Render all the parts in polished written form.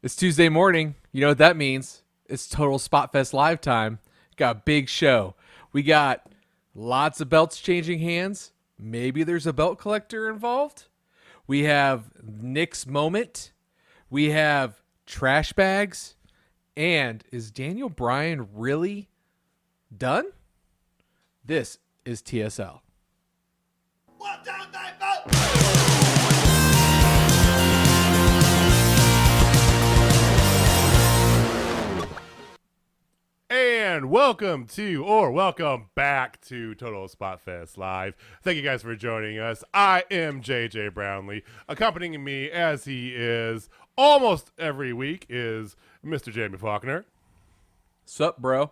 It's Tuesday morning. You know what that means? It's total Spotfest live time. Got a big show. We got lots of belts changing hands. Maybe there's a belt collector involved. We have Nick's moment. We have trash bags. And is Daniel Bryan really done? This is TSL. 1, 2, 3, 4. And welcome back to Total Spotfest Live. Thank you guys for joining us. I am JJ Brownlee. Accompanying me, as he is almost every week, is Mr. Jamie Faulkner. Sup, bro?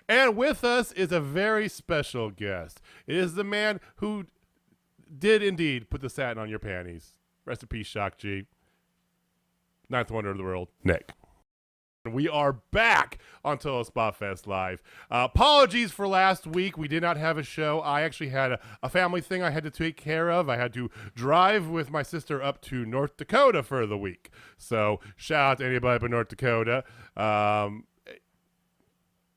And with us is a very special guest. It is the man who did indeed put the satin on your panties. Rest in peace, Shock G. Ninth wonder of the world, Nick. We are back on Total Spotfest Live. Apologies for last week. We did not have a show. I actually had a family thing I had to take care of. I had to drive with my sister up to North Dakota for the week. So shout out to anybody but North Dakota.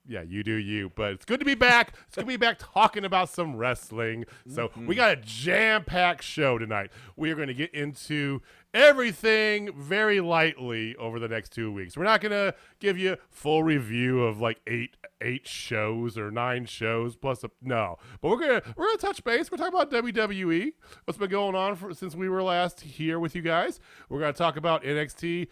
Yeah, you do you. But it's good to be back. It's good to be back talking about some wrestling. So we got a jam-packed show tonight. We are going to get into everything very lightly over the next 2 weeks. We're not going to give you full review of like eight shows or 9 shows plus no. But we're gonna touch base. We're talking about WWE. What's been going on since we were last here with you guys. We're gonna talk about NXT,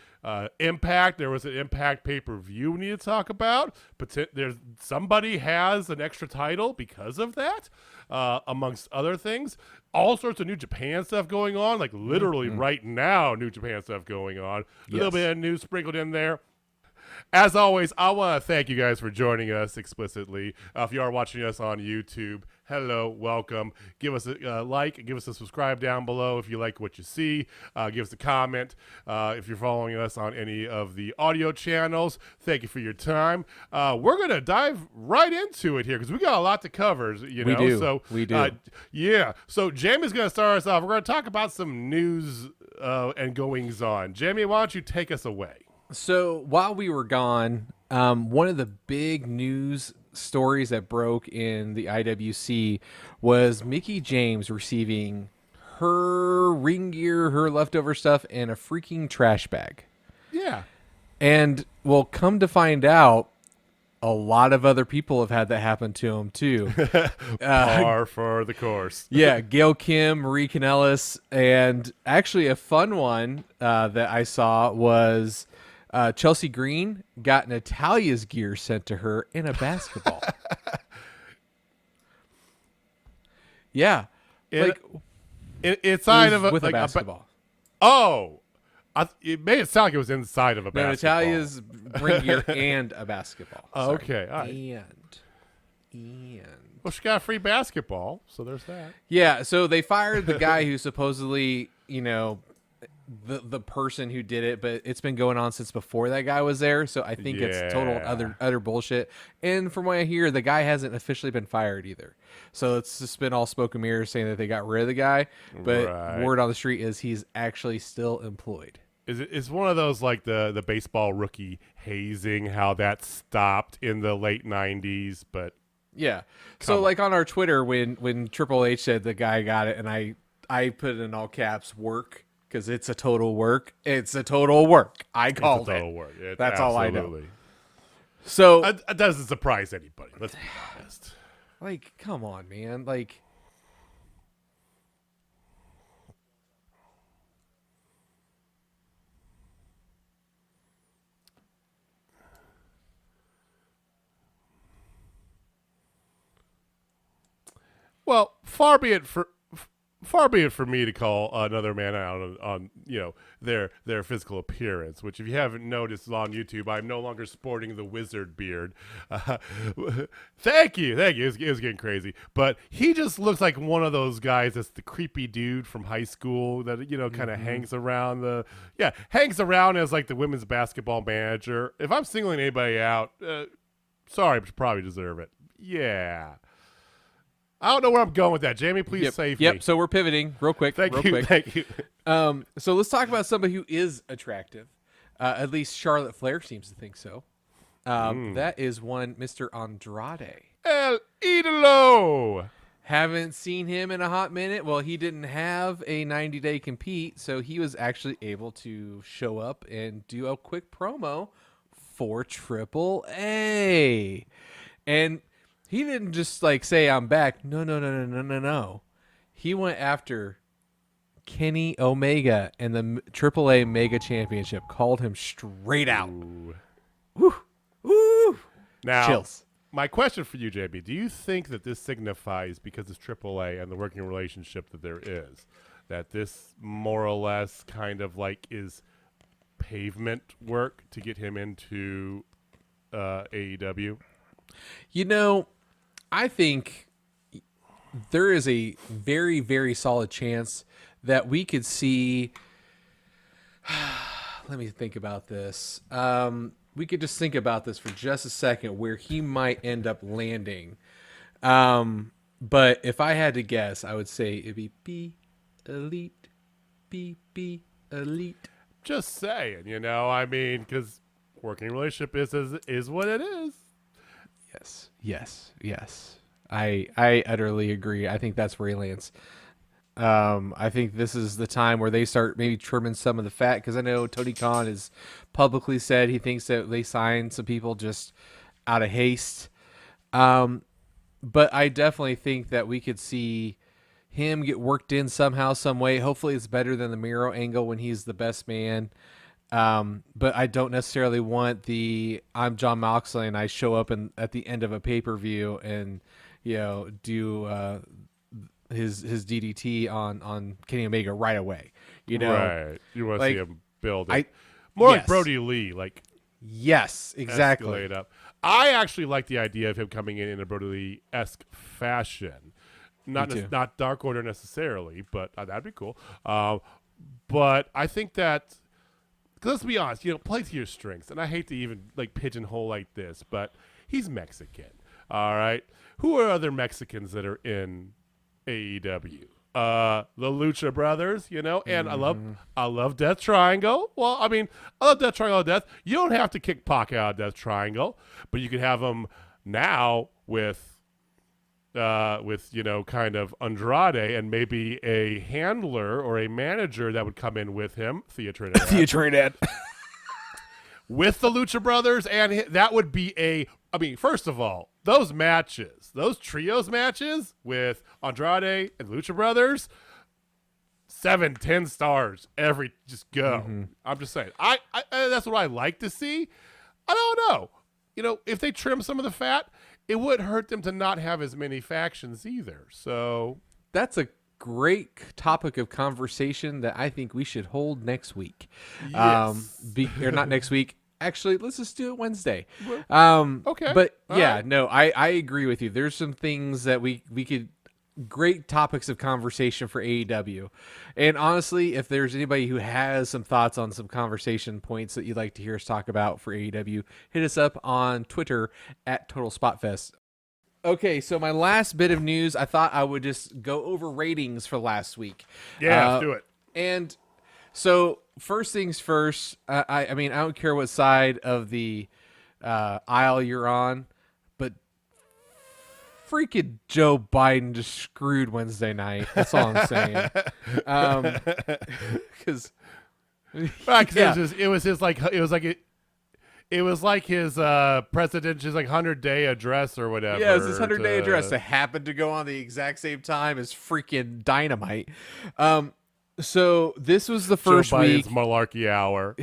Impact. There was an Impact pay-per-view we need to talk about. But there's somebody has an extra title because of that, amongst other things. All sorts of New Japan stuff going on, like literally right now, New Japan stuff going on. A little bit of news sprinkled in there. As always, I want to thank you guys for joining us explicitly. If you are watching us on YouTube, hello, welcome. Give us a like, give us a subscribe down below if you like what you see. Give us a comment. If you're following us on any of the audio channels, thank you for your time. We're going to dive right into it here because we got a lot to cover. You know? We do. Yeah. So Jamie's going to start us off. We're going to talk about some news and goings on. Jamie, why don't you take us away? So while we were gone, one of the big news stories that broke in the IWC was Mickie James receiving her ring gear, her leftover stuff, and a freaking trash bag. Yeah. And well, come to find out, a lot of other people have had that happen to them too. Par for the course. Yeah, Gail Kim, Marie Kanellis, and actually a fun one that I saw was Chelsea Green got Natalia's gear sent to her in a basketball. Yeah, inside of a basketball. It made it sound like it was inside of a basketball. Natalia's ring gear and a basketball. Oh, okay, all right. And Well, she got a free basketball, so there's that. yeah, so they fired the guy who supposedly, the person who did it, but it's been going on since before that guy was there, so I think it's total utter bullshit. And from what I hear, the guy hasn't officially been fired either, so it's just been all smoke and mirrors saying that they got rid of the guy, but word on the street is he's actually still employed. It's one of those like the baseball rookie hazing, how that stopped in the late 90s, but yeah. So like on our Twitter, when Triple H said the guy got it, and I put it in all caps, work. Because it's a total work. It's a total work. I called it. Work. That's all I know. So it doesn't surprise anybody. Let's be honest. Like, come on, man. Like, well, far be it for me to call another man out on their physical appearance, which if you haven't noticed on YouTube, I'm no longer sporting the wizard beard. Thank you. It was getting crazy. But he just looks like one of those guys that's the creepy dude from high school that, kind of hangs around as like the women's basketball manager. If I'm singling anybody out, sorry, but you probably deserve it. Yeah. I don't know where I'm going with that. Jamie, please save me. Yep, so we're pivoting real quick. Thank you. So let's talk about somebody who is attractive. At least Charlotte Flair seems to think so. That is one Mr. Andrade. El Idolo. Haven't seen him in a hot minute. Well, he didn't have a 90-day compete, so he was actually able to show up and do a quick promo for Triple A. And he didn't just like say, I'm back. No. He went after Kenny Omega and the Triple A Mega Championship, called him straight out. Woo. Now, Chills. my question for you, JB, do you think that this signifies, because it's AAA and the working relationship that there is, that this more or less kind of like is pavement work to get him into AEW? You know, I think there is a very, very solid chance that we could see. Let me think about this. We could just think about this for just a second, where he might end up landing. But if I had to guess, I would say it'd be B Elite, B Elite. Just saying, I mean, because working relationship is what it is. Yes. I utterly agree. I think that's where he lands. I think this is the time where they start maybe trimming some of the fat, because I know Tony Khan has publicly said he thinks that they signed some people just out of haste. But I definitely think that we could see him get worked in somehow, some way. Hopefully it's better than the Miro angle when he's the best man. But I don't necessarily want I'm John Moxley and I show up at the end of a pay-per-view and, do his DDT on Kenny Omega right away. Right. You want to like, see him build it. Like yes. Brody Lee, like yes, exactly. Escalate up. I actually like the idea of him coming in a Brody Lee-esque fashion. Not Dark Order necessarily, but that'd be cool. But I think that, because let's be honest, play to your strengths. And I hate to even like pigeonhole like this, but he's Mexican. All right. Who are other Mexicans that are in AEW? The Lucha Brothers, and I love Death Triangle. Well, I mean, I love Death Triangle of Death. You don't have to kick Pac out of Death Triangle, but you could have them now with kind of Andrade and maybe a handler or a manager that would come in with him, Thea Trinidad. With the Lucha Brothers, and that would be first of all, those trios matches with Andrade and Lucha Brothers, 7-10 stars just go. Mm-hmm. I'm just saying, I that's what I like to see. I don't know, if they trim some of the fat, it wouldn't hurt them to not have as many factions either. So that's a great topic of conversation that I think we should hold next week. Yes. Or not next week. Actually, let's just do it Wednesday. Okay. But all yeah, right. no, I agree with you. There's some things that we could, great topics of conversation for AEW. And honestly, if there's anybody who has some thoughts on some conversation points that you'd like to hear us talk about for AEW, hit us up on Twitter at Total Spotfest. Okay, so my last bit of news, I thought I would just go over ratings for last week. Yeah, let's do it. And so first things first, I mean, I don't care what side of the aisle you're on, but freaking Joe Biden just screwed Wednesday night. That's all I'm saying. Because it was his president's 100-day address or whatever. Yeah, it's his 100-day address that happened to go on the exact same time as freaking Dynamite. So this was the first Joe week. Biden's malarkey hour.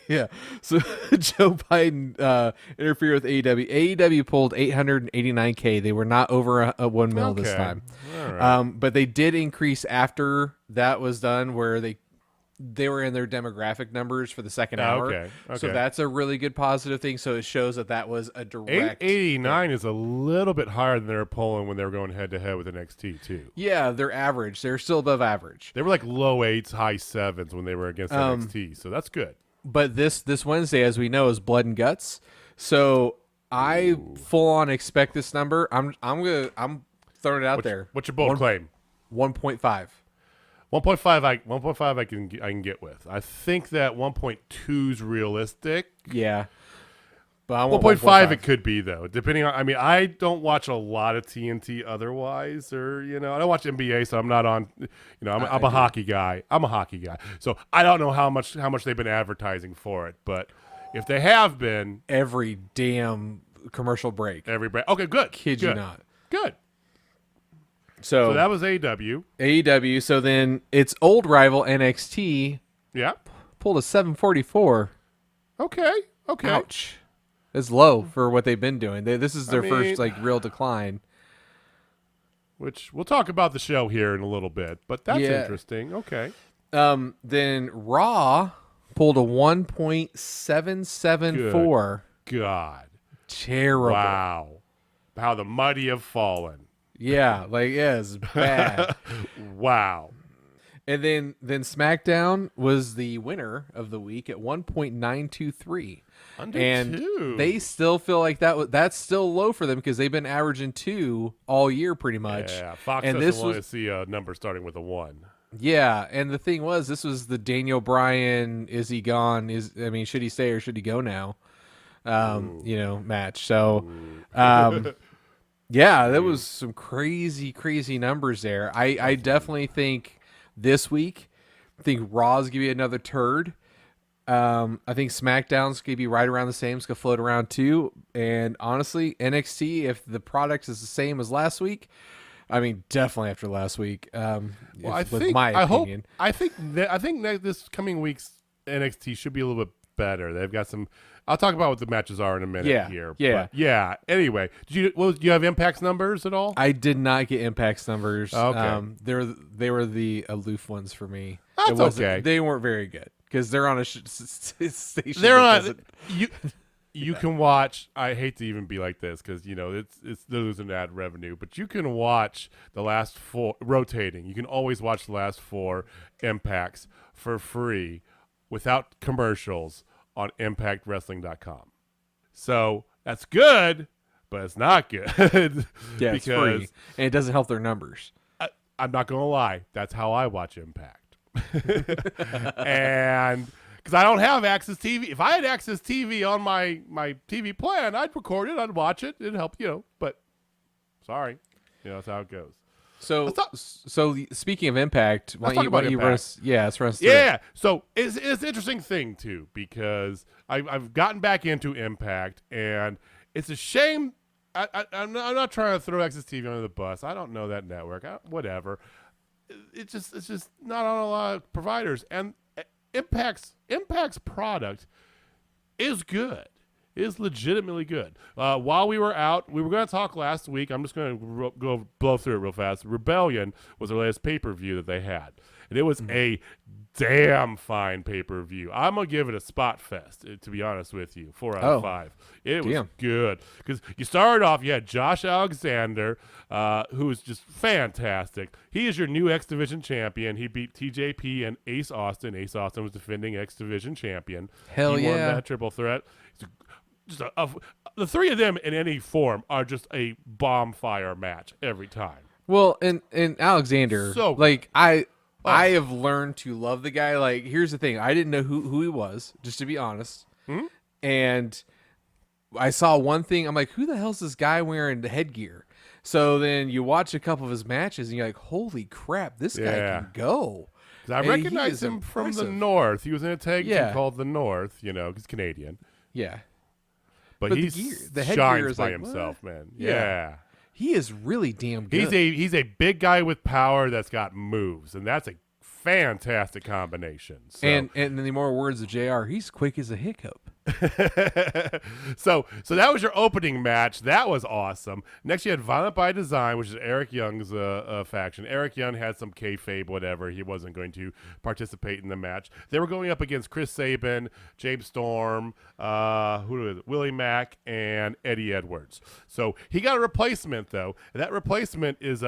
Yeah. So Joe Biden interfered with AEW. AEW pulled 889K. They were not over a 1 mil this time. All right. But they did increase after that was done, where they were in their demographic numbers for the second hour. Okay. So that's a really good positive thing. So it shows that was a direct. 889 is a little bit higher than they were pulling when they were going head to head with NXT too. Yeah, they're average. They're still above average. They were like low 8s, high 7s when they were against NXT. So that's good. But this Wednesday, as we know, is Blood and Guts. So I full on expect this number. I'm throwing it out there. What's your bold claim? 1.5. 1.5 I can get with. I think that 1.2 is realistic. Yeah. But I want 1.5 it could be though, depending on. I mean, I don't watch a lot of TNT otherwise, or I don't watch NBA, so I'm not on. I'm a hockey guy. So I don't know how much they've been advertising for it, but if they have been, every damn commercial break. Okay, good. Kid you not. Good. So that was AEW. AEW. So then its old rival NXT Yeah. pulled a 744. Okay. Ouch. It's low for what they've been doing. This is their first real decline. Which we'll talk about the show here in a little bit, but that's interesting. Okay. Then Raw pulled a 1.774. God. Terrible. Wow. How the mighty have fallen. Yeah, it's bad. Wow. And then SmackDown was the winner of the week at 1.923. And 2. they still feel like that's still low for them because they've been averaging 2 all year pretty much. Yeah, Fox and doesn't want to see a number starting with a 1. Yeah, and the thing was, this was the Daniel Bryan, is he gone? Should he stay or should he go now? Match. So, yeah, that was some crazy numbers there. I definitely think this week, I think Raw's gonna be another turd. I think SmackDown's gonna be right around the same. It's gonna float around too. And honestly, NXT, if the product is the same as last week, definitely after last week. I think that this coming week's NXT should be a little bit better. They've got some. I'll talk about what the matches are in a minute here. Yeah. Anyway, do you have Impact's numbers at all? I did not get Impact's numbers. Okay. They were the aloof ones for me. That's okay. They weren't very good because they're on a station. They're on. You can watch. I hate to even be like this because they're losing ad revenue, but you can watch the last 4 rotating. You can always watch the last 4 Impacts for free without commercials on ImpactWrestling.com. So that's good, but it's not good. Yeah, it's free, and it doesn't help their numbers. I'm not going to lie. That's how I watch Impact. And because I don't have Access TV. If I had Access TV on my TV plan, I'd record it. I'd watch it. It'd help, but sorry. That's how it goes. So speaking of Impact, why don't you Impact. run us? Yeah, let's run us through Yeah. it. So it's an interesting thing too because I've gotten back into Impact and it's a shame. I'm not trying to throw Access TV under the bus. I don't know that network. Whatever. It's just not on a lot of providers, and Impact's product is good. Is legitimately good. While we were out, we were going to talk last week. I'm just going to go blow through it real fast. Rebellion was the latest pay-per-view that they had, and it was a damn fine pay-per-view. I'm going to give it a Spotfest, to be honest with you. 4 out of 5. It was good because you started off. You had Josh Alexander, who was just fantastic. He is your new X Division champion. He beat TJP and Ace Austin. Ace Austin was defending X Division champion. He won that triple threat. The 3 of them in any form are just a bomb fire match every time. Well, and Alexander, I have learned to love the guy. Like, here's the thing: I didn't know who he was, just to be honest. And I saw one thing. I'm like, who the hell's this guy wearing the headgear? So then you watch a couple of his matches, and you're like, holy crap, this guy can go. I recognize him from the North. He was in a tag team called the North. He's Canadian. Yeah. But the shines by himself, man. Yeah. He is really damn good. He's a big guy with power that's got moves, and that's a fantastic combination. So. And in the more words of JR, he's quick as a hiccup. So that was your opening match. That was awesome. Next, you had Violent by Design, which is Eric Young's faction. Eric Young had some kayfabe, whatever. He wasn't going to participate in the match. They were going up against Chris Sabin, James Storm, Willie Mack, and Eddie Edwards. So he got a replacement, though. That replacement is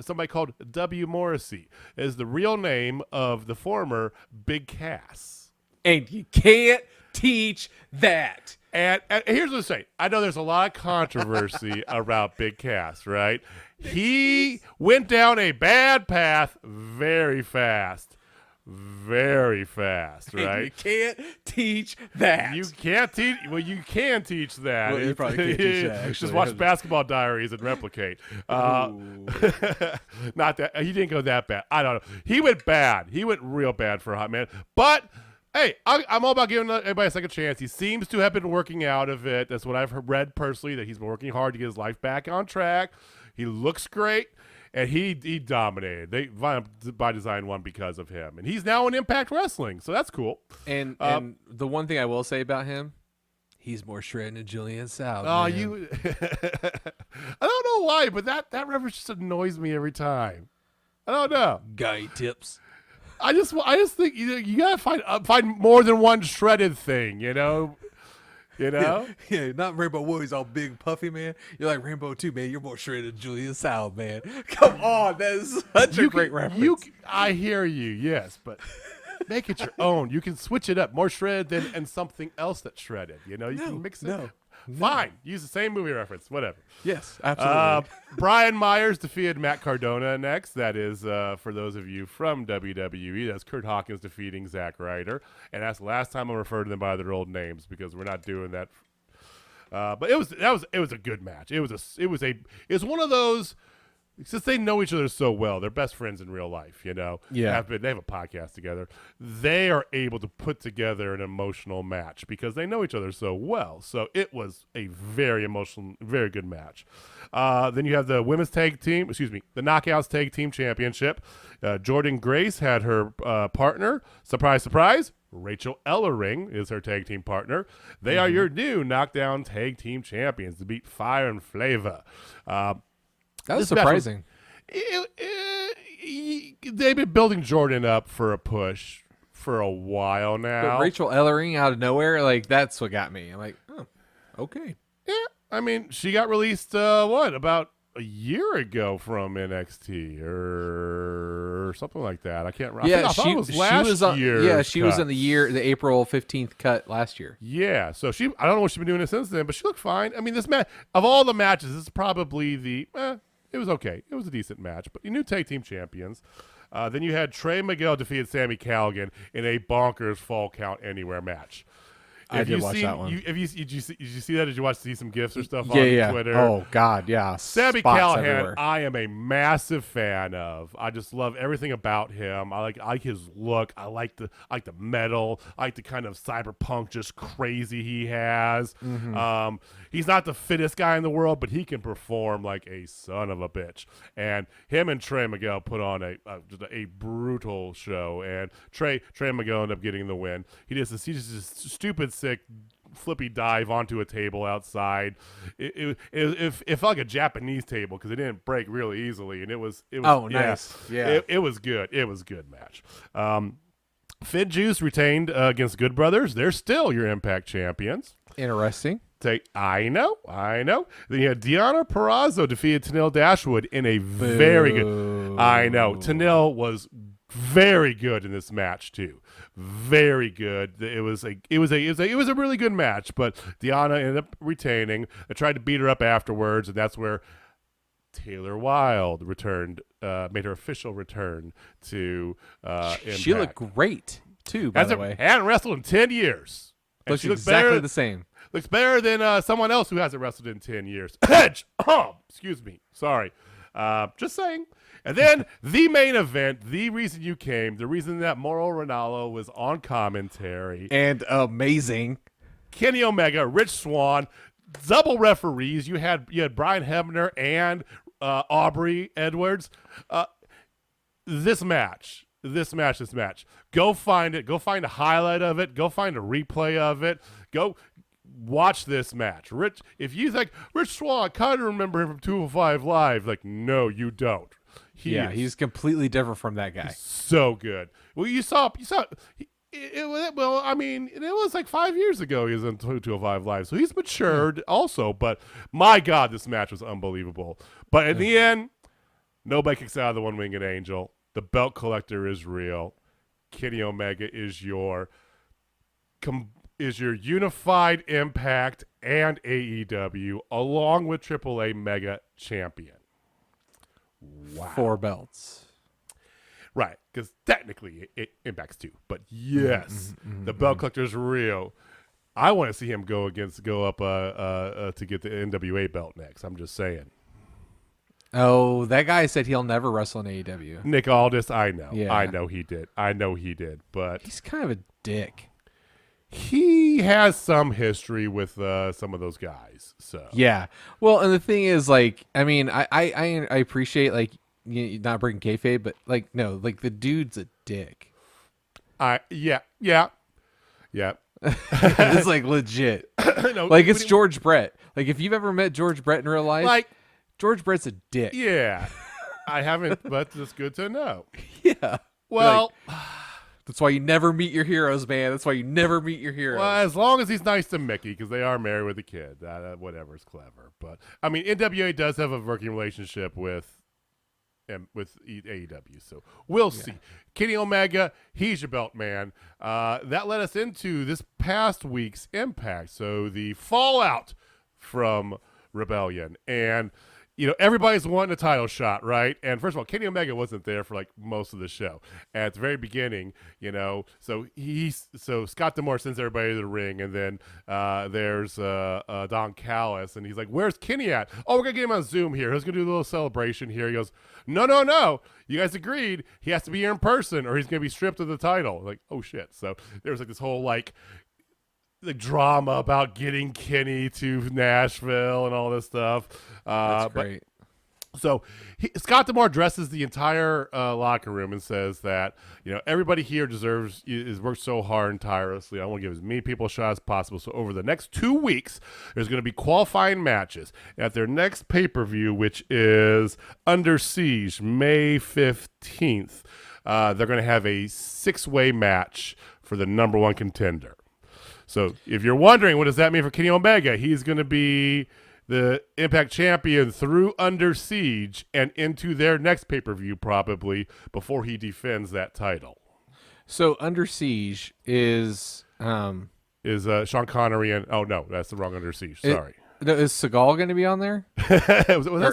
somebody called W. Morrissey. Is the real name of the former Big Cass. And you can't teach that. And here's what I say. I know there's a lot of controversy around Big Cass, right? He went down a bad path very fast. Very fast, right? You can't teach that. You can't teach. Well, you can teach that. Well, you probably can't teach that, Just actually. watch Basketball Diaries and replicate. Not that he didn't go that bad. I don't know. He went bad. He went real bad for a hot man. But hey, I'm all about giving everybody a second chance. He seems to have been working out of it. That's what I've read personally. That he's been working hard to get his life back on track. He looks great. And he dominated. They by design won because of him, and he's now in Impact Wrestling, so that's cool. And the one thing I will say about him, he's more shredded than Julian South. Oh, man. you! I don't know why, but that reference just annoys me every time. I don't know. Guy tips. I just think you gotta find more than one shredded thing. You know. Yeah, not Rainbow Warrior's all big and puffy, man. You're like Rainbow 2, man. You're more shredded than Julian South, man. Come on, that is such a great reference. I hear you, yes, but make it your own. You can switch it up, more shredded and something else that's shredded. You can mix it. No. Fine, use the same movie reference, whatever. Yes, absolutely. Brian Myers defeated Matt Cardona next. That is, for those of you from WWE, that's Kurt Hawkins defeating Zack Ryder. And that's the last time I refer to them by their old names because we're not doing that. But it was a good match. It was one of those, since they know each other so well, they're best friends in real life, Yeah. They have a podcast together. They are able to put together an emotional match because they know each other so well. So it was a very emotional, very good match. Then you have the the Knockouts Tag Team Championship. Jordan Grace had her partner. Surprise, surprise. Rachel Ellering is her tag team partner. They are your new Knockdown Tag Team Champions to beat Fire and Flavor. That was surprising. They've been building Jordan up for a push for a while now. But Rachel Ellering out of nowhere, like, that's what got me. I'm like, oh, okay. Yeah, I mean, she got released, about a year ago from NXT or something like that. I can't remember. Yeah, I thought it was last year. Yeah, she was in the April 15th cut last year. Yeah, so I don't know what she's been doing since then, but she looked fine. I mean, this match, of all the matches, this is probably it was okay. It was a decent match, but you knew tag team champions. Then you had Trey Miguel defeated Sami Callihan in a bonkers fall count anywhere match. I did watch that one. Did you see that? Did you see some GIFs or stuff on Twitter? Oh, God, yeah. Sami Spots Callihan, everywhere. I am a massive fan of. I just love everything about him. I like his look. I like the metal. I like the kind of cyberpunk, just crazy he has. Mm-hmm. He's not the fittest guy in the world, but he can perform like a son of a bitch. And him and Trey Miguel put on a brutal show. And Trey Miguel ended up getting the win. He just this stupid, sick flippy dive onto a table outside. It felt like a Japanese table because it didn't break really easily, and it was oh, nice. Yeah. It was good. It was a good match. Fit Juice retained against Good Brothers. They're still your Impact champions. Interesting. I know. Then you had Deonna Purrazzo defeated Tenille Dashwood in a very good. I know. Tenille was very good in this match too. Very good. It was a really good match, but Deonna ended up retaining. I tried to beat her up afterwards, and that's where Taylor Wilde returned, made her official return to Impact. She looked great too, by the way. Hadn't wrestled in 10 years. Looks exactly the same. Looks better than someone else who hasn't wrestled in 10 years. Edge! Excuse me. Sorry. Just saying. And then the main event, the reason you came, the reason that Mauro Ranallo was on commentary. And amazing. Kenny Omega, Rich Swann, double referees. You had Brian Hebner and Aubrey Edwards. This match. Go find it. Go find a highlight of it. Go find a replay of it. Go watch this match. Rich, if you think Rich Swann, I kind of remember him from 205 Live. Like, no, you don't. He's completely different from that guy. So good. Well, you saw. It was like 5 years ago he was on 205 Live, so he's matured also. But my God, this match was unbelievable. But in the end, nobody kicks out of the one-winged angel. The belt collector is real. Kenny Omega is your is your unified Impact and AEW, along with AAA Mega Champion. Wow. 4 belts. Right, because technically it Impact's 2. But yes, the belt collector's real. I want to see him go up to get the NWA belt next. I'm just saying. Oh, that guy said he'll never wrestle in AEW. Nick Aldis, I know. Yeah. I know he did. But He's kind of a dick. he has some history with some of those guys. So Yeah. Well, and the thing is, like, I mean, I appreciate, like, you not breaking kayfabe, but, like, no, like, the dude's a dick. Yeah. It's, like, legit. No, Like, it's George Brett. Like, if you've ever met George Brett in real life, like, George Brett's a dick. yeah. I haven't, but it's good to know. Yeah. Well, That's why you never meet your heroes, man. That's why you never meet your heroes. well, as long as he's nice to Mickey, because they are married with a kid, whatever's clever. But I mean, NWA does have a working relationship with AEW, so we'll see. Kenny Omega, he's your belt man. That led us into this past week's Impact. So the fallout from Rebellion, and everybody's wanting a title shot, right? And first of all, Kenny Omega wasn't there for like most of the show. At the very beginning, so Scott D'Amore sends everybody to the ring, and then there's Don Callis, and he's like, "Where's Kenny at? Oh, we're gonna get him on Zoom here. He's gonna do a little celebration here." He goes, No. You guys agreed he has to be here in person, or he's gonna be stripped of the title. Like, oh shit. So there was like this whole the drama about getting Kenny to Nashville and all this stuff. That's great. So Scott D'Amore addresses the entire locker room and says that everybody here is worked so hard and tirelessly. I want to give as many people a shot as possible. So over the next 2 weeks, there's going to be qualifying matches at their next pay-per-view, which is Under Siege, May 15th. They're going to have a 6-way match for the number 1 contender. So if you're wondering, what does that mean for Kenny Omega? He's going to be the Impact champion through Under Siege and into their next pay-per-view probably before he defends that title. So Under Siege is Sean Connery and no, that's the wrong Under Siege. Sorry. Is Seagal going to be on there? was that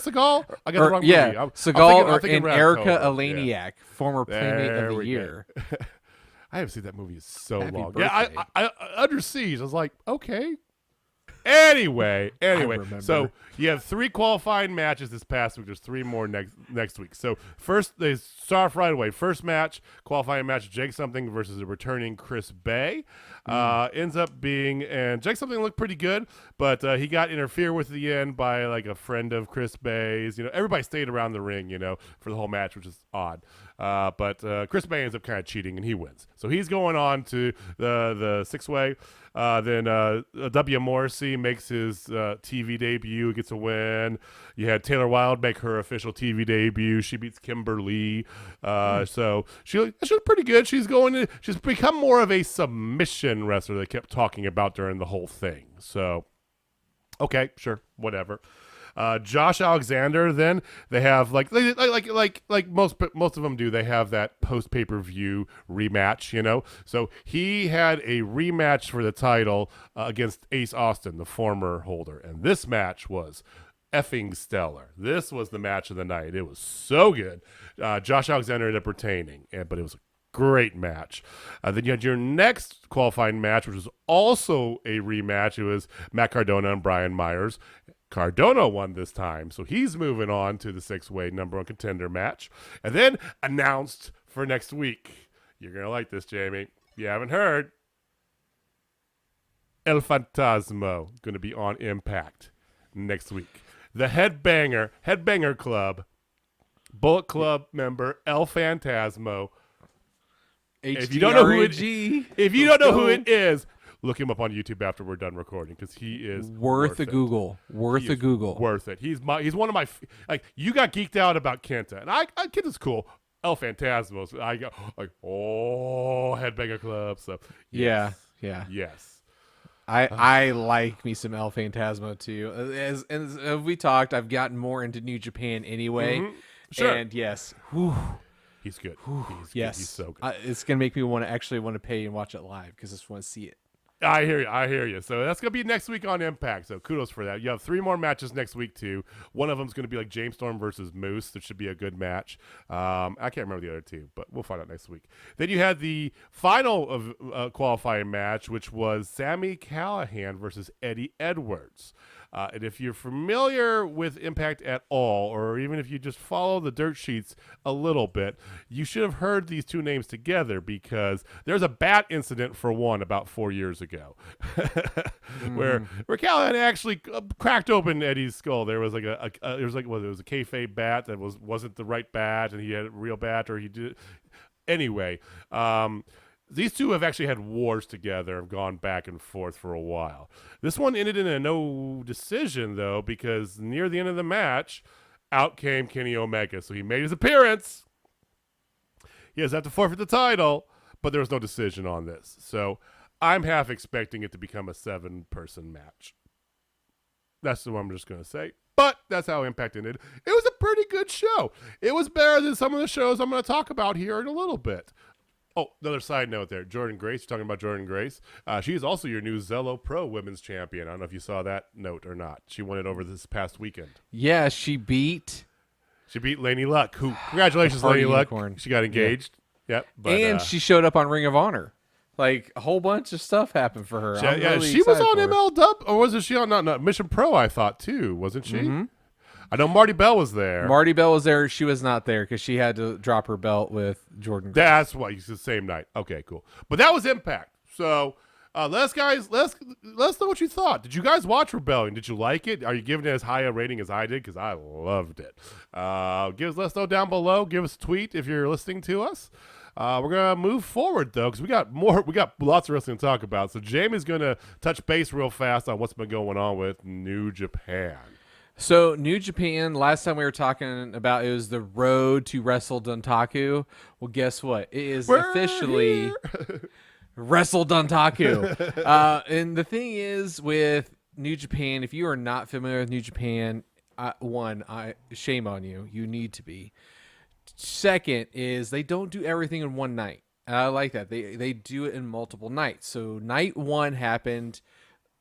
Seagal? I got the wrong movie. Seagal and Erica October. Eleniak, former Playmate of the Year. I haven't seen that movie in so Happy long. birthday. Yeah, I Under Siege. I was like, okay. Anyway, so you have 3 qualifying matches this past week. There's 3 more next week. So first, they start off right away. First match, qualifying match, Jake Something versus a returning Chris Bay. Ends up being, and Jake Something looked pretty good, but he got interfered with at the end by like a friend of Chris Bay's. Everybody stayed around the ring, for the whole match, which is odd. But Chris Bay ends up kind of cheating, and he wins. So he's going on to the 6-way. Then W. Morrissey makes his TV debut, gets a win. You had Taylor Wilde make her official TV debut. She beats Kimberly. So she was pretty good. She's become more of a submission wrestler they kept talking about during the whole thing. So, okay, sure, whatever. Josh Alexander, then they have like most of them do. They have that post pay-per-view rematch, So he had a rematch for the title against Ace Austin, the former holder, and this match was effing stellar. This was the match of the night. It was so good. Josh Alexander ended up retaining, but it was a great match. Then you had your next qualifying match, which was also a rematch. It was Matt Cardona and Brian Myers. Cardona won this time, so he's moving on to the 6-way number 1 contender match. And then announced for next week. You're going to like this, Jamie. If you haven't heard, El Fantasmo going to be on Impact next week. The Headbanger Club, Bullet Club member El Fantasmo. If you don't know who it is, look him up on YouTube after we're done recording, because he is worth a Google. Worth it. He's one of my you got geeked out about Kenta, and Kenta's cool. El Fantasmo. So I go like, oh, Headbanger Club. So yes. Yes. I like me some El Fantasmo too. As we talked, I've gotten more into New Japan anyway. Mm-hmm. Sure. And yes, he's good. Yes, he's so good. It's gonna make me want to pay and watch it live because I just want to see it. I hear you. I hear you. So that's going to be next week on Impact. So kudos for that. You have 3 more matches next week, too. One of them is going to be like James Storm versus Moose. That should be a good match. I can't remember the other 2, but we'll find out next week. Then you had the final of qualifying match, which was Sami Callihan versus Eddie Edwards. And if you're familiar with Impact at all, or even if you just follow the dirt sheets a little bit, you should have heard these 2 names together because there's a bat incident for one about 4 years ago, where Callahan actually cracked open Eddie's skull. There was like it was a kayfabe bat that wasn't the right bat, and he had a real bat, or he did anyway. These 2 have actually had wars together, have gone back and forth for a while. This one ended in a no decision, though, because near the end of the match, out came Kenny Omega. So he made his appearance. He has to forfeit the title, but there was no decision on this. So I'm half expecting it to become a 7-person match. That's what I'm just going to say. But that's how Impact ended. It was a pretty good show. It was better than some of the shows I'm going to talk about here in a little bit. Oh, another side note there. Jordan Grace, you're talking about Jordan Grace. She is also your new Zello Pro Women's Champion. I don't know if you saw that note or not. She won it over this past weekend. Yeah, she beat Laney Luck. Congratulations, Laney Luck. Unicorn. She got engaged. Yep. But, and she showed up on Ring of Honor. Like, a whole bunch of stuff happened for her. She was on MLW, or was she on not Mission Pro, I thought, too, wasn't she? Mm-hmm. I know Marty Bell was there. Marty Bell was there. She was not there because she had to drop her belt with Jordan Grace. That's why it's the same night. Okay, cool. But that was Impact. So let us know what you thought. Did you guys watch Rebellion? Did you like it? Are you giving it as high a rating as I did? Because I loved it. Let us know down below. Give us a tweet if you're listening to us. We're gonna move forward though, because we got lots of wrestling to talk about. So Jamie's gonna touch base real fast on what's been going on with New Japan. So New Japan, last time we were talking about, it was the road to Wrestle Dontaku. Well, guess what? It is officially Wrestle Dontaku. And the thing is with New Japan, if you are not familiar with New Japan, shame on you. You need to be. Second is they don't do everything in one night. And I like that. They do it in multiple nights. So night 1 happened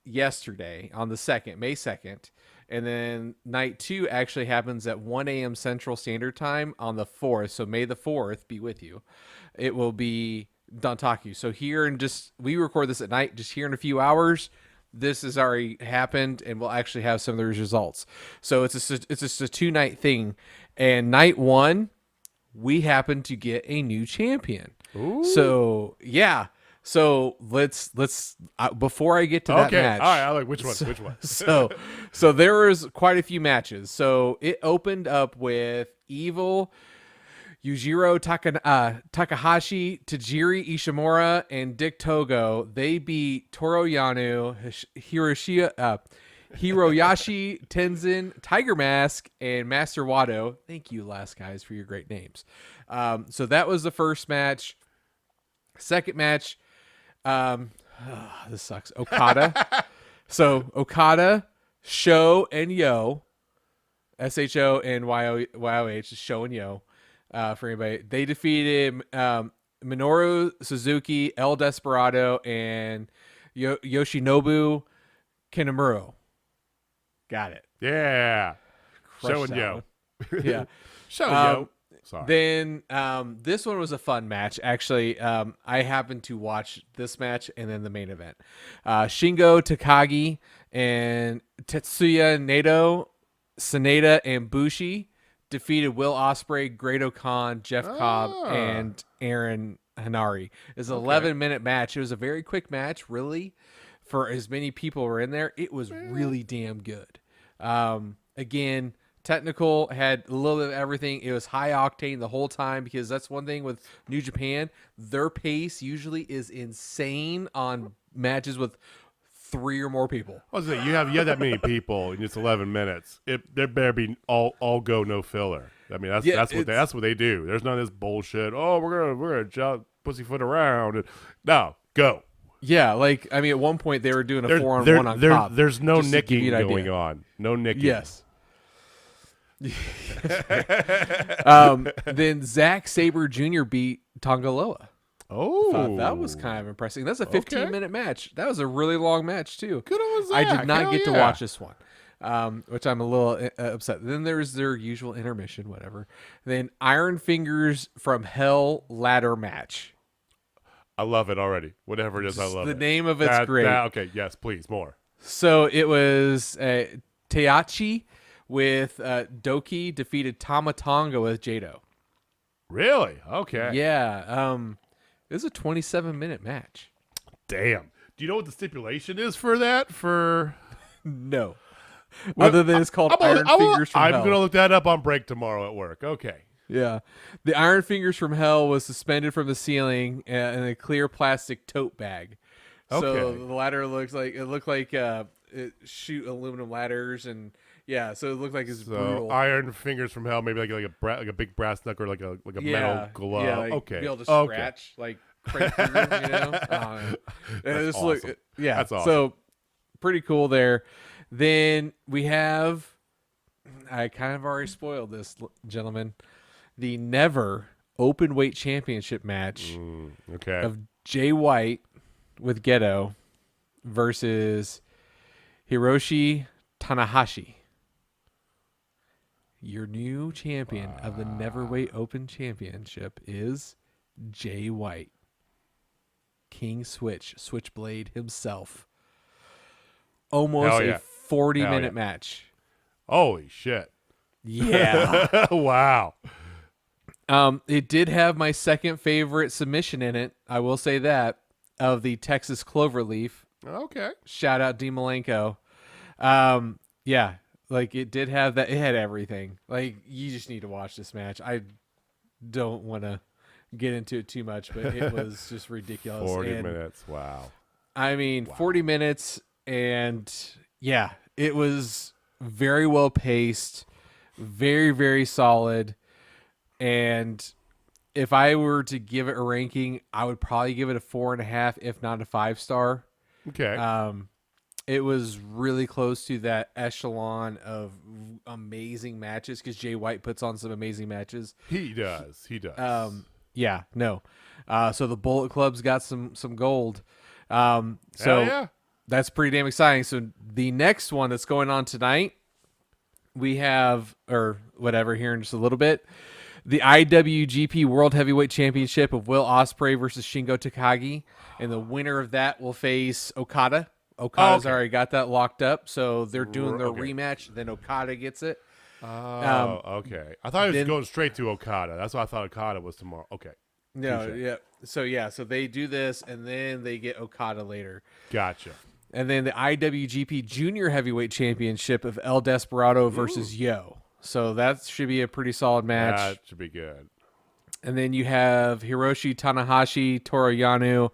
yesterday on the 2nd, May 2nd. And then night 2 actually happens at 1 a.m. Central Standard Time on the 4th. So May the 4th be with you. It will be Dontaku. So we record this at night, just here in a few hours. This has already happened, and we'll actually have some of the results. So it's just a 2-night thing. And night 1, we happen to get a new champion. Ooh. So yeah. So let's before I get to that match. All right. I like which one? Which one? so there was quite a few matches. So it opened up with Evil, Yujiro Takahashi, Tajiri Ishimura, and Dick Togo. They beat Toru Yano, Hiroyashi Tenzin, Tiger Mask, and Master Wado. Thank you, last guys, for your great names. So that was the first match. Second match. This sucks. Okada. So Okada, Sho, and Yo, SHO and YOH, Sho and Yo, for anybody. They defeated Minoru Suzuki, El Desperado, and Yoshinobu Kinemuro. Got it. Yeah. Crushed Sho and Yo. Yeah. Sho and Yo. Sorry. Then this one was a fun match. Actually, I happened to watch this match and then the main event. Shingo Takagi and Tetsuya Naito, Sanada, and Bushi defeated Will Ospreay, Great-O-Khan, Jeff Cobb, and Aaron Hanari. It was an 11-minute match. It was a very quick match, really, for as many people were in there. It was really damn good. Again, technical, had a little bit of everything. It was high octane the whole time, because that's one thing with New Japan. Their pace usually is insane on matches with 3 or more people. I was saying, you have that many people in just 11 minutes. There better be all go, no filler. I mean, that's what they do. There's none of this bullshit. Oh, we're gonna jump pussyfoot around. No, go. Yeah, like I mean, at one point they were doing a 4-on-1 on Cobb. There's no nicking going on. No nicking. Yes. Then Zack Sabre Jr. beat Tongaloa. Oh, Thought that was kind of impressive. That's a 15-minute match. That was a really long match too. Good on Zach. I did not Hell get to yeah. watch this one, which I'm a little upset. Then there's their usual intermission, whatever. Then Iron Fingers from Hell ladder match. I love it already. Whatever it is, I love The it. name of it's great. Okay, yes, please, more. So it was Taichi with Doki defeated Tama Tonga with Jado. Really? Okay. Yeah. It was a 27-minute match. Damn. Do you know what the stipulation is for that? No. Other than it's called Iron Fingers from Hell. I'm going to look that up on break tomorrow at work. Okay. Yeah. The Iron Fingers from Hell was suspended from the ceiling in a clear plastic tote bag. So Okay. the ladder looked like it shoot aluminum ladders, and yeah, so it looked like it's brutal. Iron Fingers from Hell, maybe like a big brass knuckle, or like a metal glove. Yeah, like okay. be able to scratch like right through, you know. That's awesome. That's awesome. awesome. So pretty cool there. Then we have, I kind of already spoiled this, gentlemen, the Never Open Weight Championship match Okay. of Jay White with Gedo versus Hiroshi Tanahashi. Your new champion of the Neverweight Open Championship is Jay White. King Switchblade himself. Almost Hell yeah. a 40-minute Hell yeah. match. Holy shit. Yeah. Wow. It did have my second favorite submission in it. I will say that, of the Texas Cloverleaf. Okay. Shout out D. Malenko. Yeah, like it did have that. It had everything. Like, you just need to watch this match. I don't want to get into it too much, but it was just ridiculous. 40 minutes. Wow. I mean, 40 minutes, and yeah, it was very well paced, very, very solid. And if I were to give it a ranking, I would probably give it a 4.5, if not a 5-star. Okay. It was really close to that echelon of amazing matches, because Jay White puts on some amazing matches. He does. Yeah, no. So the Bullet Club's got some gold. Hell yeah. That's pretty damn exciting. So the next one that's going on tonight, we have, or whatever, here in just a little bit, the IWGP World Heavyweight Championship of Will Ospreay versus Shingo Takagi, and the winner of that will face Okada. Okada's already got that locked up, so they're doing their rematch. Then Okada gets it. Oh, okay. I thought it was going straight to Okada. That's why I thought Okada was tomorrow. Okay. No, Touché. yeah. So they do this, and then they get Okada later. Gotcha. And then the IWGP Junior Heavyweight Championship of El Desperado versus Yo. So that should be a pretty solid match. That should be good. And then you have Hiroshi Tanahashi, Toru Yano,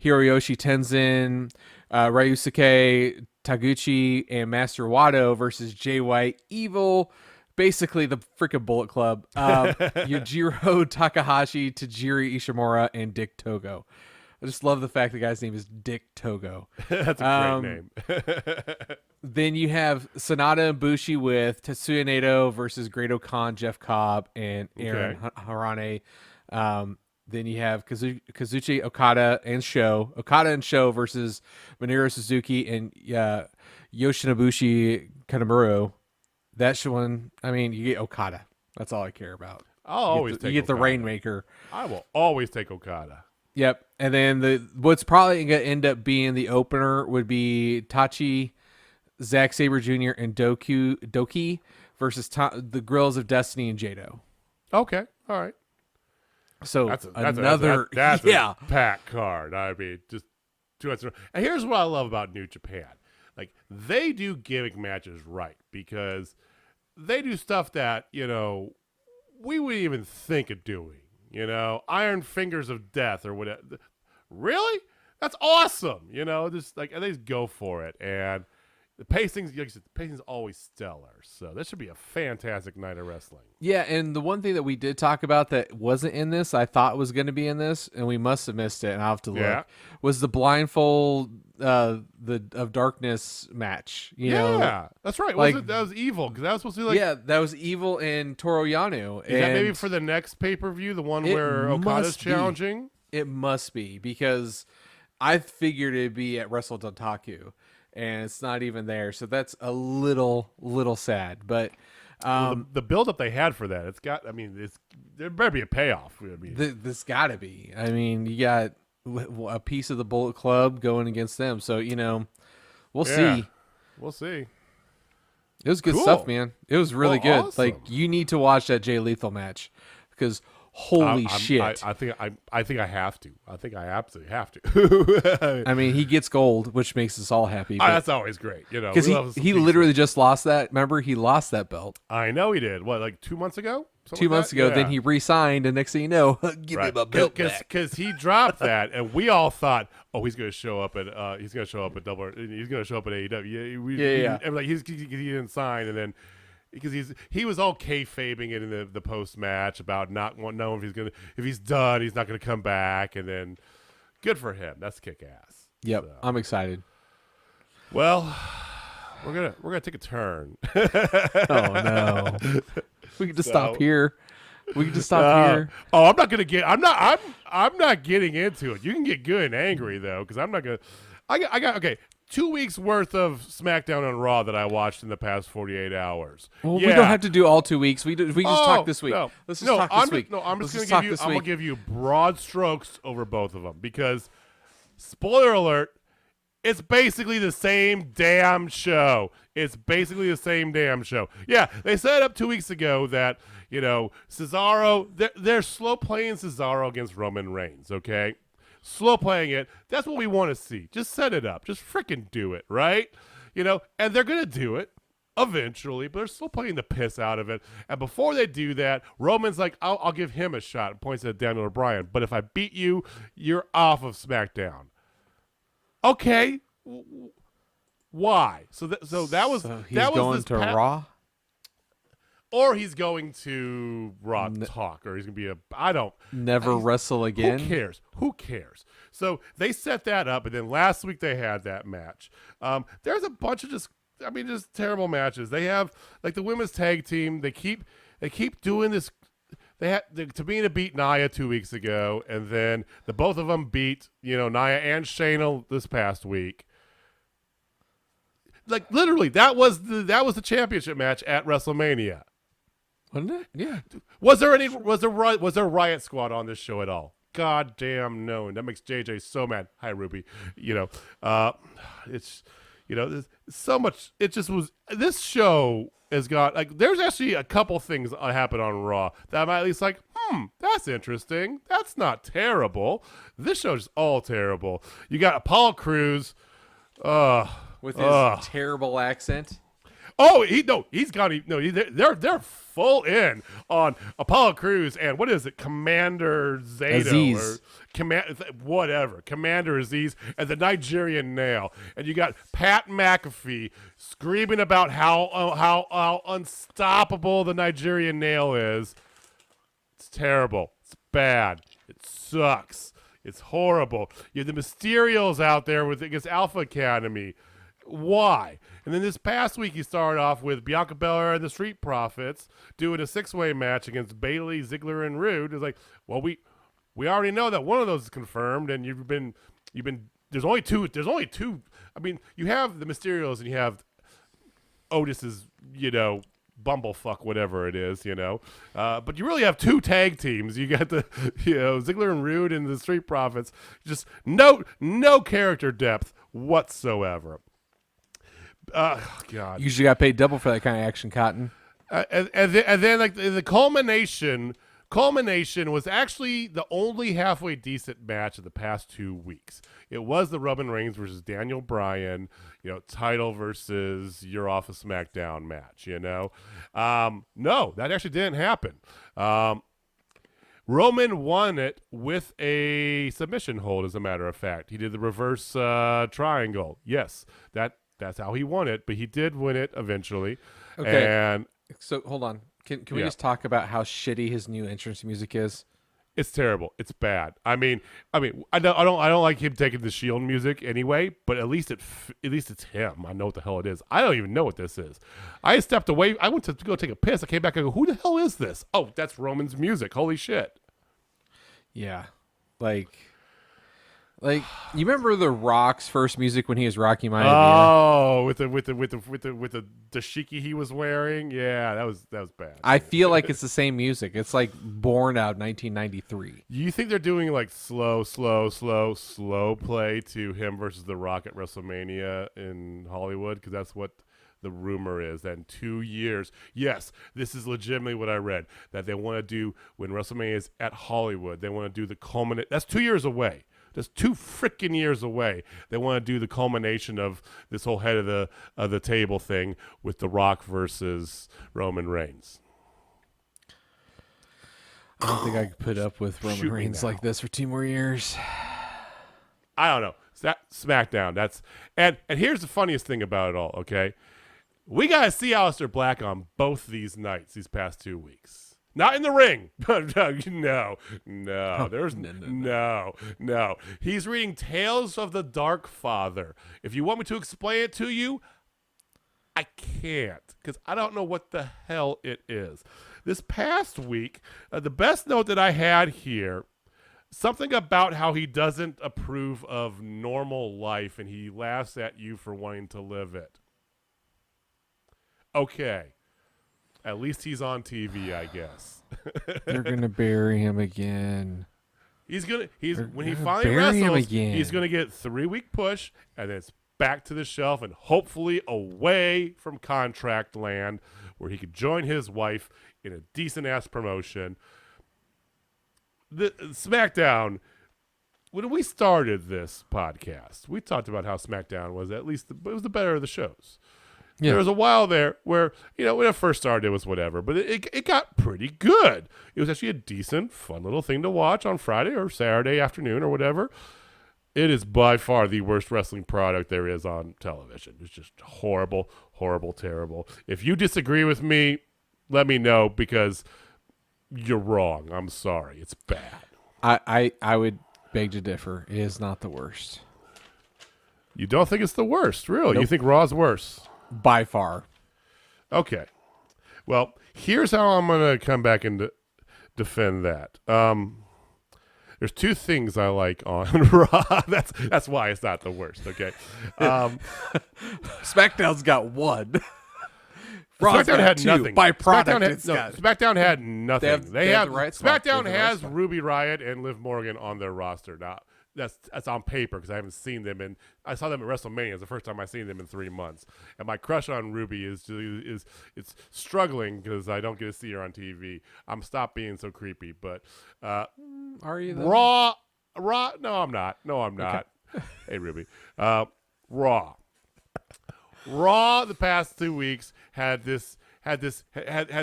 Hiroyoshi Tenzin, Ryusuke Taguchi, and Master Wado versus Jay White, Evil, basically the freaking Bullet Club, Yujiro Takahashi, Tajiri Ishimura, and Dick Togo. I just love the fact the guy's name is Dick Togo. That's a great name. Then you have Sanada and Bushi with Tetsuya Naito versus Great Khan, Jeff Cobb, and Aaron Harane. Then you have Kazuchi Okada and Sho versus Minoru Suzuki and Yoshinobushi Kanemaru. That one, I mean, you get Okada. That's all I care about. I'll always take You get Okada. the Rainmaker. I will always take Okada. Yep. And then what's probably going to end up being the opener would be Tachi, Zack Sabre Jr., and Doki versus the Grills of Destiny and Jado. Okay. All right. So That's another a pack card. I mean, just 2 months. And here's what I love about New Japan. Like, they do gimmick matches right, because they do stuff that, we wouldn't even think of doing. Iron Fingers of Death or whatever. Really? That's awesome. Just like, and they just go for it. And the pacing's always stellar. So this should be a fantastic night of wrestling. Yeah, and the one thing that we did talk about that wasn't in this, I thought was going to be in this, and we must have missed it, and I'll have to look, was the blindfold of darkness match. Yeah, that's right. That was Evil, because that was supposed to be like... that was Evil and Toru Yano. Is that maybe for the next pay-per-view, the one where Okada's challenging? It must be, because I figured it'd be at Wrestle Dontaku, and it's not even there. So that's a little sad. But The build up they had for that, it's got. I mean, there better be a payoff. I mean, this got to be. I mean, you got a piece of the Bullet Club going against them. So we'll see. We'll see. It was good Cool. stuff, man. It was really good. Awesome. Like, you need to watch that Jay Lethal match, because holy shit. I think I have to. I think I absolutely have to. I mean, he gets gold, which makes us all happy. That's always great, Because he literally just lost that. Remember, he lost that belt I know he did. What, like 2 months ago? Something 2 like months that? ago. Yeah. Then he re-signed, and next thing you know, give me my belt back. Because he dropped that, and we all thought, oh, he's going to show up at he's going to show up at AEW. Yeah. And like he didn't sign, and then because he was all kayfabing it in the post match about not knowing if he's done, he's not going to come back, and then good for him. That's kick ass. Yep, So. I'm excited. Well, we're gonna take a turn. Oh no, we can just stop here. We can just stop here. Oh, I'm not getting into it. You can get good and angry though, because I'm not gonna. I got okay. 2 weeks worth of SmackDown and Raw that I watched in the past 48 hours. Well, we don't have to do all 2 weeks. We can just talk this week. No. Let's just talk this week. No, I'm Let's just talk gonna this I'm week. gonna give you broad strokes over both of them, because spoiler alert, it's basically the same damn show. Yeah, they set up 2 weeks ago that, Cesaro, they're slow playing Cesaro against Roman Reigns, okay? Slow playing it. That's what we want to see. Just set it up. Just freaking do it, right? And they're going to do it eventually, but they're still playing the piss out of it. And before they do that, Roman's like, I'll give him a shot, and points at Daniel Bryan. But if I beat you, you're off of SmackDown. Okay. Why? So that was going to Raw, or he's going to Raw talk, or he's gonna be wrestle again. Who cares? So they set that up, and then last week they had that match. There's a bunch of just terrible matches. They have, like, the women's tag team. They keep doing this. Tamina beat Nia 2 weeks ago, and then the both of them beat Nia and Shayna this past week. Like, literally, that was the championship match at WrestleMania. Wasn't it? Yeah. Was there Riot Squad on this show at all? God damn no. And that makes JJ so mad. Hi, Ruby. It's there's so much. It just was. This show has got, like, there's actually a couple things that happen on Raw that I'm at least like, that's interesting. That's not terrible. This show's all terrible. You got Apollo Crews. With his terrible accent. Oh, they're full in on Apollo Crews and what is it, Commander Zato Aziz. or Commander Aziz, and the Nigerian Nail, and you got Pat McAfee screaming about how unstoppable the Nigerian Nail is. It's terrible. It's bad. It sucks. It's horrible. You have the Mysterios out there against Alpha Academy. Why? And then this past week, you started off with Bianca Belair and the Street Profits doing a 6-way match against Bayley, Ziggler, and Rude. It's like, well, we already know that one of those is confirmed, and you've been. There's only two. I mean, you have the Mysterios and you have Otis's, bumblefuck, whatever it is, but you really have two tag teams. You got the, Ziggler and Rude and the Street Profits. Just no character depth whatsoever. God. You usually got paid double for that kind of action, Cotton. And then like the culmination was actually the only halfway decent match of the past 2 weeks. It was the Roman Reigns versus Daniel Bryan, title versus you're off of SmackDown match, No, that actually didn't happen. Roman won it with a submission hold, as a matter of fact. He did the reverse triangle. Yes, that's how he won it, but he did win it eventually. Okay. And so hold on. Can we just talk about how shitty his new entrance music is? it's terrible. It's bad. I mean, I don't like him taking the Shield music anyway, but at least it's him. I know what the hell it is. I don't even know what this is. I stepped away. I went to go take a piss. I came back. I go, who the hell is this? Oh, that's Roman's music. Holy shit. Yeah. Like you remember The Rock's first music when he was Rocky Maivia? Oh, with the dashiki he was wearing. Yeah, that was bad. I feel like it's the same music. It's like Born Out 1993. You think they're doing like slow play to him versus The Rock at WrestleMania in Hollywood? Because that's what the rumor is that in 2 years, yes, this is legitimately what I read, that they want to do when WrestleMania is at Hollywood. They want to do the culminate. That's 2 years away. That's 2 freaking years away. They want to do the culmination of this whole head of the table thing with The Rock versus Roman Reigns. I don't think I could put up with Roman Reigns like this for 2 more years. I don't know. SmackDown. And here's the funniest thing about it all. Okay, we gotta see Aleister Black on both these nights these past 2 weeks. Not in the ring. No. He's reading Tales of the Dark Father. If you want me to explain it to you, I can't, because I don't know what the hell it is. This past week, the best note that I had here, something about how he doesn't approve of normal life and he laughs at you for wanting to live it. Okay. At least he's on TV, I guess. They're gonna bury him again. When he finally wrestles, he's gonna get 3-week push, and then it's back to the shelf and hopefully away from contract land, where he could join his wife in a decent ass promotion. The SmackDown. When we started this podcast, we talked about how SmackDown was it was the better of the shows. Yeah. There was a while there where, when it first started, it was whatever, but it got pretty good. It was actually a decent, fun little thing to watch on Friday or Saturday afternoon or whatever. It is by far the worst wrestling product there is on television. It's just horrible, horrible, terrible. If you disagree with me, let me know, because you're wrong. I'm sorry. It's bad. I would beg to differ. It is not the worst. You don't think it's the worst, really? Nope. You think Raw's worse? By far. Okay. Well, here's how I'm going to come back and defend that. There's 2 things I like on Raw. That's why it's not the worst, okay? SmackDown's got 1. SmackDown had 2. nothing. By product, SmackDown had nothing. They have the right spot. SmackDown has Ruby Riott and Liv Morgan on their roster now. That's on paper, because I haven't seen them, and I saw them at WrestleMania. It's the first time I've seen them in 3 months. And my crush on Ruby is it's struggling because I don't get to see her on TV. I'm stopped being so creepy, but are you though? Raw? No, I'm not. Okay. Hey, Ruby. Raw. The past 2 weeks had the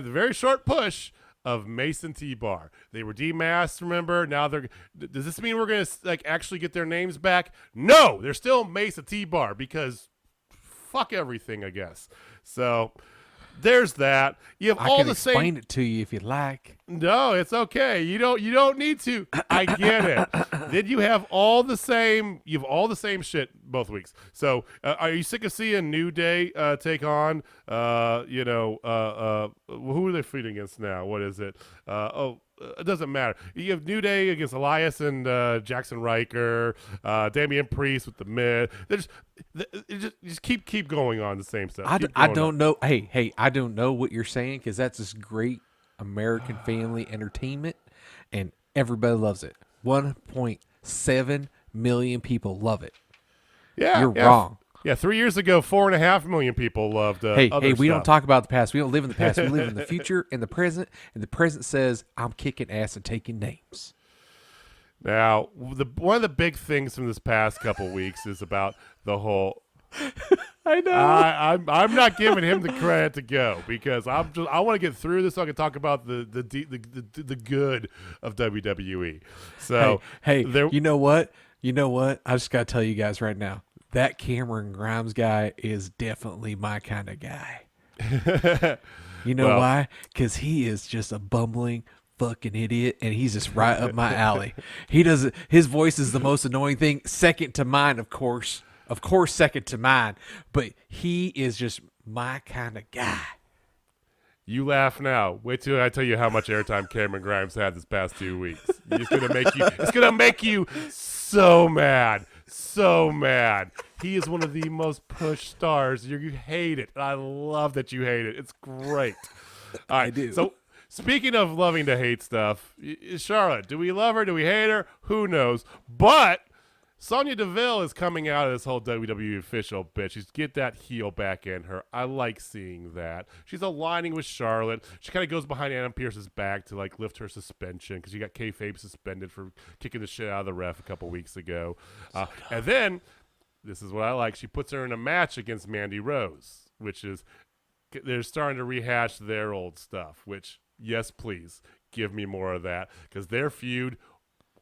very short push of Mason T-Bar. They were demasked, remember? Now does this mean we're going to actually get their names back? No, they're still Mason T-Bar, because fuck everything, I guess. So there's that. You have all the same. I can explain it to you if you like. No, it's okay. You don't need to. I get it. Then you have all the same. You have all the same shit both weeks. So are you sick of seeing New Day take on? Who are they fighting against now? What is it? It doesn't matter. You have New Day against Elias and Jackson Riker, Damian Priest with the Mid. Just keep going on the same stuff. I don't know. Hey, I don't know what you're saying, because that's just great American family entertainment, and everybody loves it. 1.7 million people love it. Yeah, you're wrong. Yeah, 3 years ago, 4.5 million people loved. Hey, we stuff. Don't talk about the past. We don't live in the past. We live in the future and the present. And the present says, "I'm kicking ass and taking names." Now, one of the big things from this past couple weeks is about the whole. I know. I'm not giving him the credit to go, because I want to get through this so I can talk about the good of WWE. So you know what? I just gotta tell you guys right now, that Cameron Grimes guy is definitely my kind of guy. You know why? Because he is just a bumbling fucking idiot, and he's just right up my alley. His voice is the most annoying thing, second to mine, of course, second to mine, but he is just my kind of guy. You laugh now. Wait till I tell you how much airtime Cameron Grimes had this past 2 weeks. It's gonna make you so mad. So mad. He is one of the most pushed stars. You hate it. I love that you hate it. It's great. All right. I do. So speaking of loving to hate stuff, Charlotte, do we love her? Do we hate her? Who knows? But Sonya Deville is coming out of this whole WWE official bitch. She's get that heel back in her. I like seeing that. She's aligning with Charlotte. She kind of goes behind Adam Pearce's back to like lift her suspension because she got kayfabe suspended for kicking the shit out of the ref a couple weeks ago. And then, this is what I like, she puts her in a match against Mandy Rose, which is, they're starting to rehash their old stuff, which, yes, please, give me more of that because their feud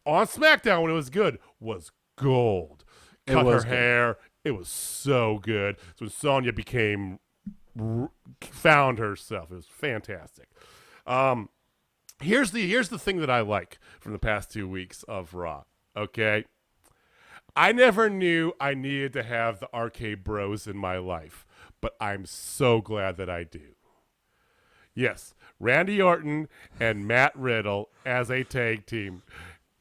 on SmackDown when it was good was gold. Cut her hair. It was so good. So when Sonya found herself, it was fantastic. Here's the thing that I like from the past 2 weeks of Raw. Okay, I never knew I needed to have the Arcade Bros in my life, but I'm so glad that I do. Yes, Randy Orton and Matt Riddle as a tag team.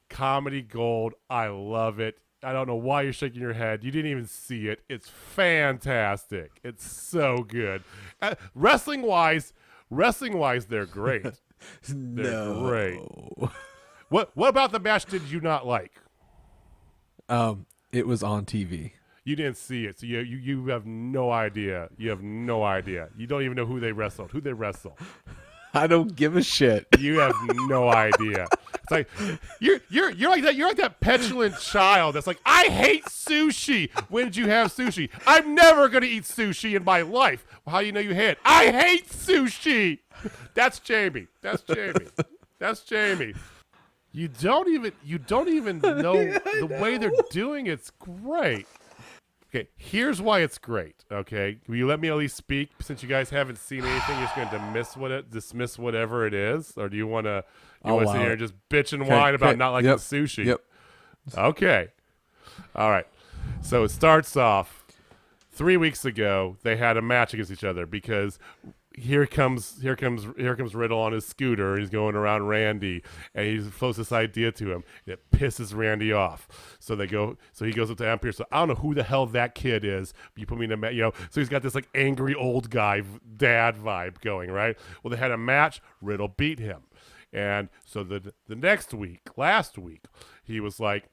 Comedy gold. I love it. I don't know why you're shaking your head. You didn't even see it. It's fantastic. It's so good. Wrestling wise, they're great. They're great. What about the match did you not like? It was on TV. You didn't see it, so you have no idea. You have no idea. You don't even know who they wrestled. I don't give a shit. You have no idea. It's like you're like that. You're like that petulant child that's like, I hate sushi. When did you have sushi? I'm never gonna eat sushi in my life. Well, how do you know you hate it? I hate sushi. That's Jamie. That's Jamie. You don't even know the way they're doing it's great. Okay, here's why it's great. Okay, will you let me at least speak? Since you guys haven't seen anything, you're just going to dismiss whatever it is, or do you want to sit here and just bitch and whine about not liking sushi? Yep. Okay. All right. So it starts off 3 weeks ago. They had a match against each other because here comes Riddle on his scooter. He's going around Randy, and he floats this idea to him. And it pisses Randy off. So he goes up to Adam Pearce. So I don't know who the hell that kid is. You put me in a match, So he's got this like angry old guy dad vibe going, right? Well, they had a match. Riddle beat him, and so the last week, he was like,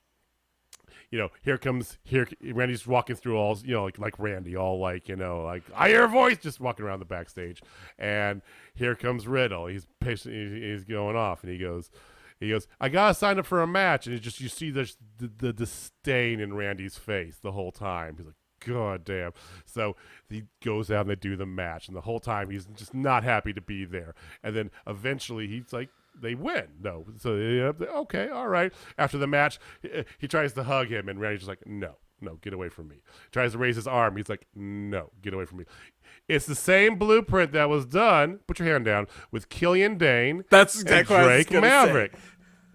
Randy's walking through all, like Randy, all like, like, I hear a voice, just walking around the backstage. And here comes Riddle. He's patient. He's going off, and he goes, I got to sign up for a match. And you see the disdain in Randy's face the whole time. He's like, God damn. So he goes out and they do the match. And the whole time he's just not happy to be there. And then eventually he's like, they win. No. So, okay, all right. After the match, he tries to hug him, and Randy's just like, no, get away from me. Tries to raise his arm. He's like, no, get away from me. It's the same blueprint that was done, put your hand down, with Killian Dane That's exactly and what I was Drake gonna Maverick. say.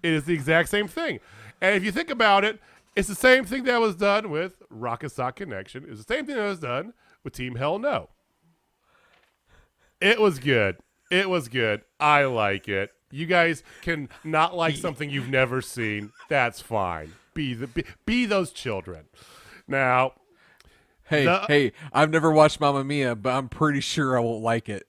It is the exact same thing. And if you think about it, it's the same thing that was done with Rock and Sock Connection. It's the same thing that was done with Team Hell No. It was good. I like it. You guys can not like something you've never seen. That's fine. Be those children. Now, Hey, I've never watched Mamma Mia, but I'm pretty sure I won't like it.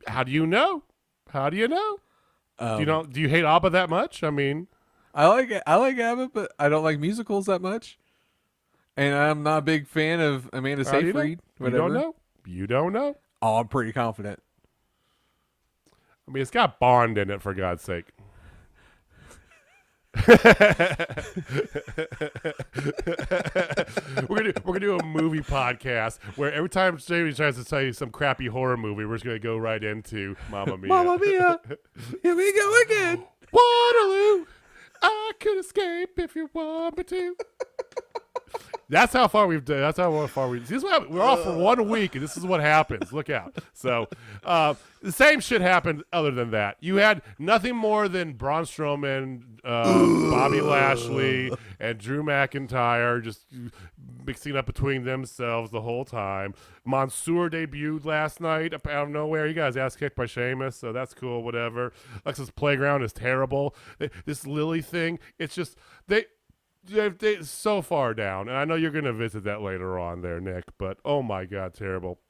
How do you know? Do you hate ABBA that much? I mean, I like ABBA, but I don't like musicals that much. And I'm not a big fan of Amanda Seyfried. Whatever. You don't know? Oh, I'm pretty confident. I mean, it's got Bond in it, for God's sake. We're gonna do a movie podcast where every time Jamie tries to tell you some crappy horror movie, we're just gonna go right into Mamma Mia. Mamma Mia, here we go again. Waterloo, I could escape if you want me to. That's how far we've done. That's how far we. This is what happened. We're off for 1 week, and this is what happens. Look out. So, the same shit happened. Other than that, you had nothing more than Braun Strowman, Bobby Lashley, and Drew McIntyre just mixing up between themselves the whole time. Mansoor debuted last night out of nowhere. He got his ass kicked by Sheamus, so that's cool, whatever. Alexa's Playground is terrible. This Lily thing, it's just, they so far down. And I know you're going to visit that later on there, Nick, but oh my God, terrible.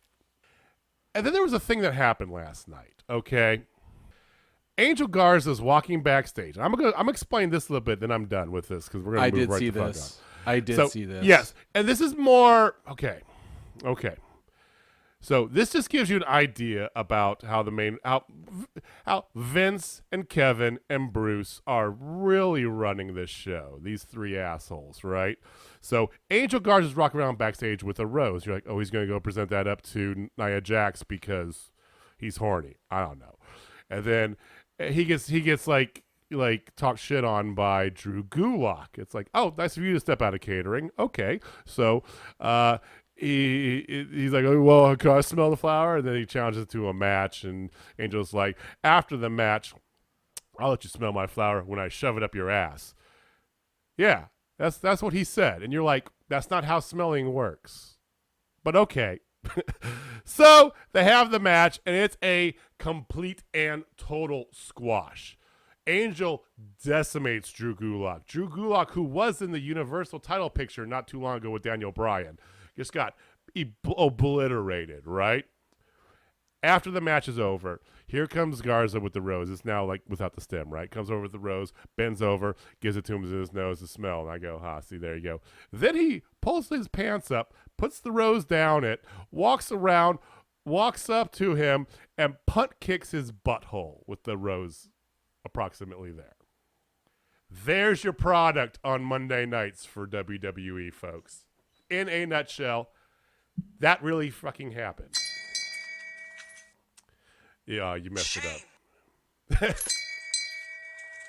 And then there was a thing that happened last night, okay? Angel Garza's walking backstage. I'm gonna explain this a little bit, then I'm done with this because we're gonna move right the fuck on. I did see this. Yes, and this is more okay. So this just gives you an idea about how how Vince and Kevin and Bruce are really running this show. These three assholes, right? So Angel Garza's rocking around backstage with a rose. You're like, oh, he's gonna go present that up to Nia Jax because he's horny. I don't know. And then he gets like talked shit on by Drew Gulak. It's like, oh, nice of you to step out of catering. Okay, so he's like, oh, well, can I smell the flower? And then he challenges it to a match, and Angel's like, after the match, I'll let you smell my flower when I shove it up your ass. Yeah, that's what he said, and you're like, that's not how smelling works. But okay. So they have the match, and it's a complete and total squash. Angel decimates Drew Gulak. Drew Gulak, who was in the Universal title picture not too long ago with Daniel Bryan, just got obliterated, right? After the match is over, here comes Garza with the rose. It's now like without the stem, right? Comes over with the rose, bends over, gives it to him in his nose to smell. And I go, see, there you go. Then he pulls his pants up, puts the rose down it, walks around, walks up to him, and punt kicks his butthole with the rose approximately there. There's your product on Monday nights for WWE, folks. In a nutshell, that really fucking happened. Yeah, you messed it up.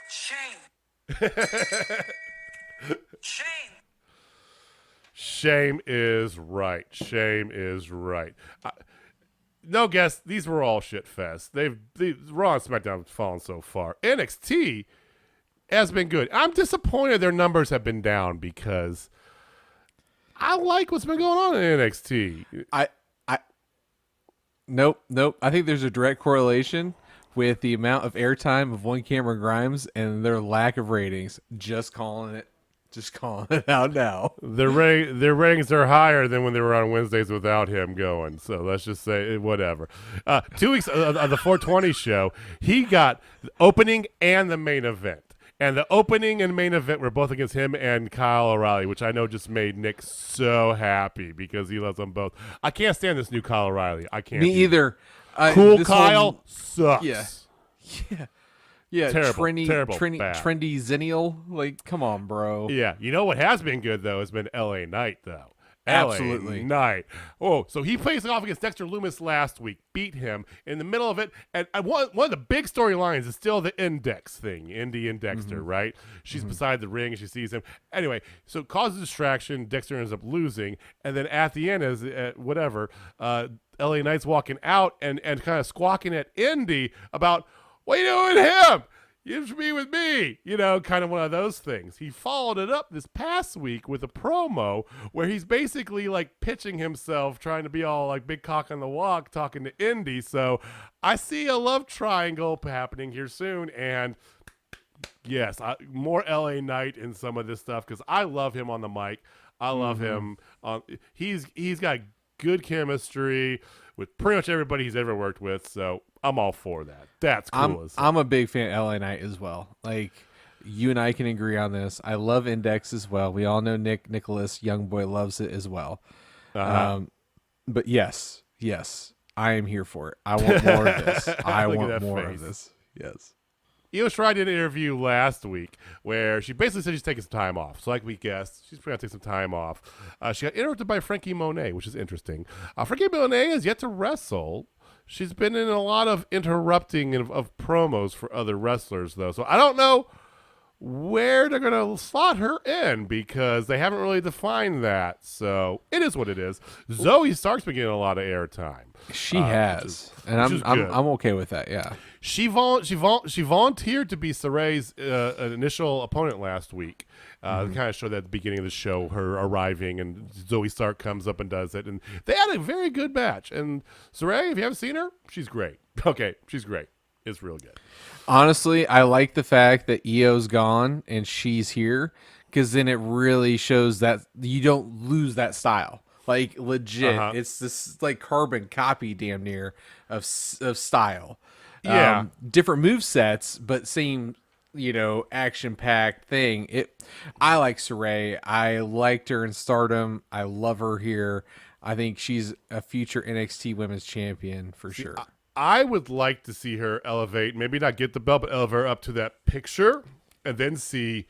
Shame. Shame. Shame is right. Shame is right. No guess, these were all shit fest. Raw and SmackDown have fallen so far. NXT has been good. I'm disappointed their numbers have been down because I like what's been going on in NXT. Nope. I think there's a direct correlation with the amount of airtime of One Cameron Grimes and their lack of ratings. Just calling it out now. Their ratings are higher than when they were on Wednesdays without him going. So let's just say whatever. 2 weeks of the 420 show, he got the opening and the main event. And the opening and main event were both against him and Kyle O'Reilly, which I know just made Nick so happy because he loves them both. I can't stand this new Kyle O'Reilly. I can't. Me either. Cool Kyle sucks. Yeah. Terrible, trendy Zennial. Like, come on, bro. Yeah. You know what has been good, though, has been LA Knight, though. Absolutely. LA Knight. Oh, so he plays off against Dexter Lumis last week, beat him in the middle of it. And one of the big storylines is still the index thing, Indy and Dexter, right? She's beside the ring and she sees him. Anyway, so it causes distraction. Dexter ends up losing. And then at the end, LA Knight's walking out and kind of squawking at Indy about, what are you doing with him? You should be with me, kind of one of those things. He followed it up this past week with a promo where he's basically like pitching himself, trying to be all like big cock on the walk, talking to Indy. So I see a love triangle happening here soon. And yes, more LA Knight in some of this stuff because I love him on the mic. I love him. He's got good chemistry with pretty much everybody he's ever worked with. So I'm all for that. That's cool. I'm a big fan of LA Knight as well. Like, you and I can agree on this. I love Index as well. We all know Nicholas Youngboy loves it as well. But yes, I am here for it. I want more of this. I want more of this. Yes. Io Shirai did an interview last week where she basically said she's taking some time off. So like we guessed, she's going to take some time off. She got interrupted by Frankie Monet, which is interesting. Frankie Monet has yet to wrestle. She's been in a lot of interrupting of promos for other wrestlers, though. So I don't know where they're going to slot her in because they haven't really defined that. So it is what it is. Zoe Stark's been getting a lot of airtime. She has, and I'm okay with that. Yeah. She volunteered to be Saray's initial opponent last week, They kind of showed that at the beginning of the show, her arriving, and Zoe Stark comes up and does it. And they had a very good match. And Saray, if you haven't seen her, she's great. Okay, she's great. It's real good. Honestly, I like the fact that Io's gone and she's here, because then it really shows that you don't lose that style. Like, legit, it's this like carbon copy, damn near, of style. Yeah. Different move sets, but same, action packed thing. I like Saray. I liked her in Stardom. I love her here. I think she's a future NXT Women's Champion for sure. I would like to see her elevate, maybe not get the belt, but elevate her up to that picture, and then see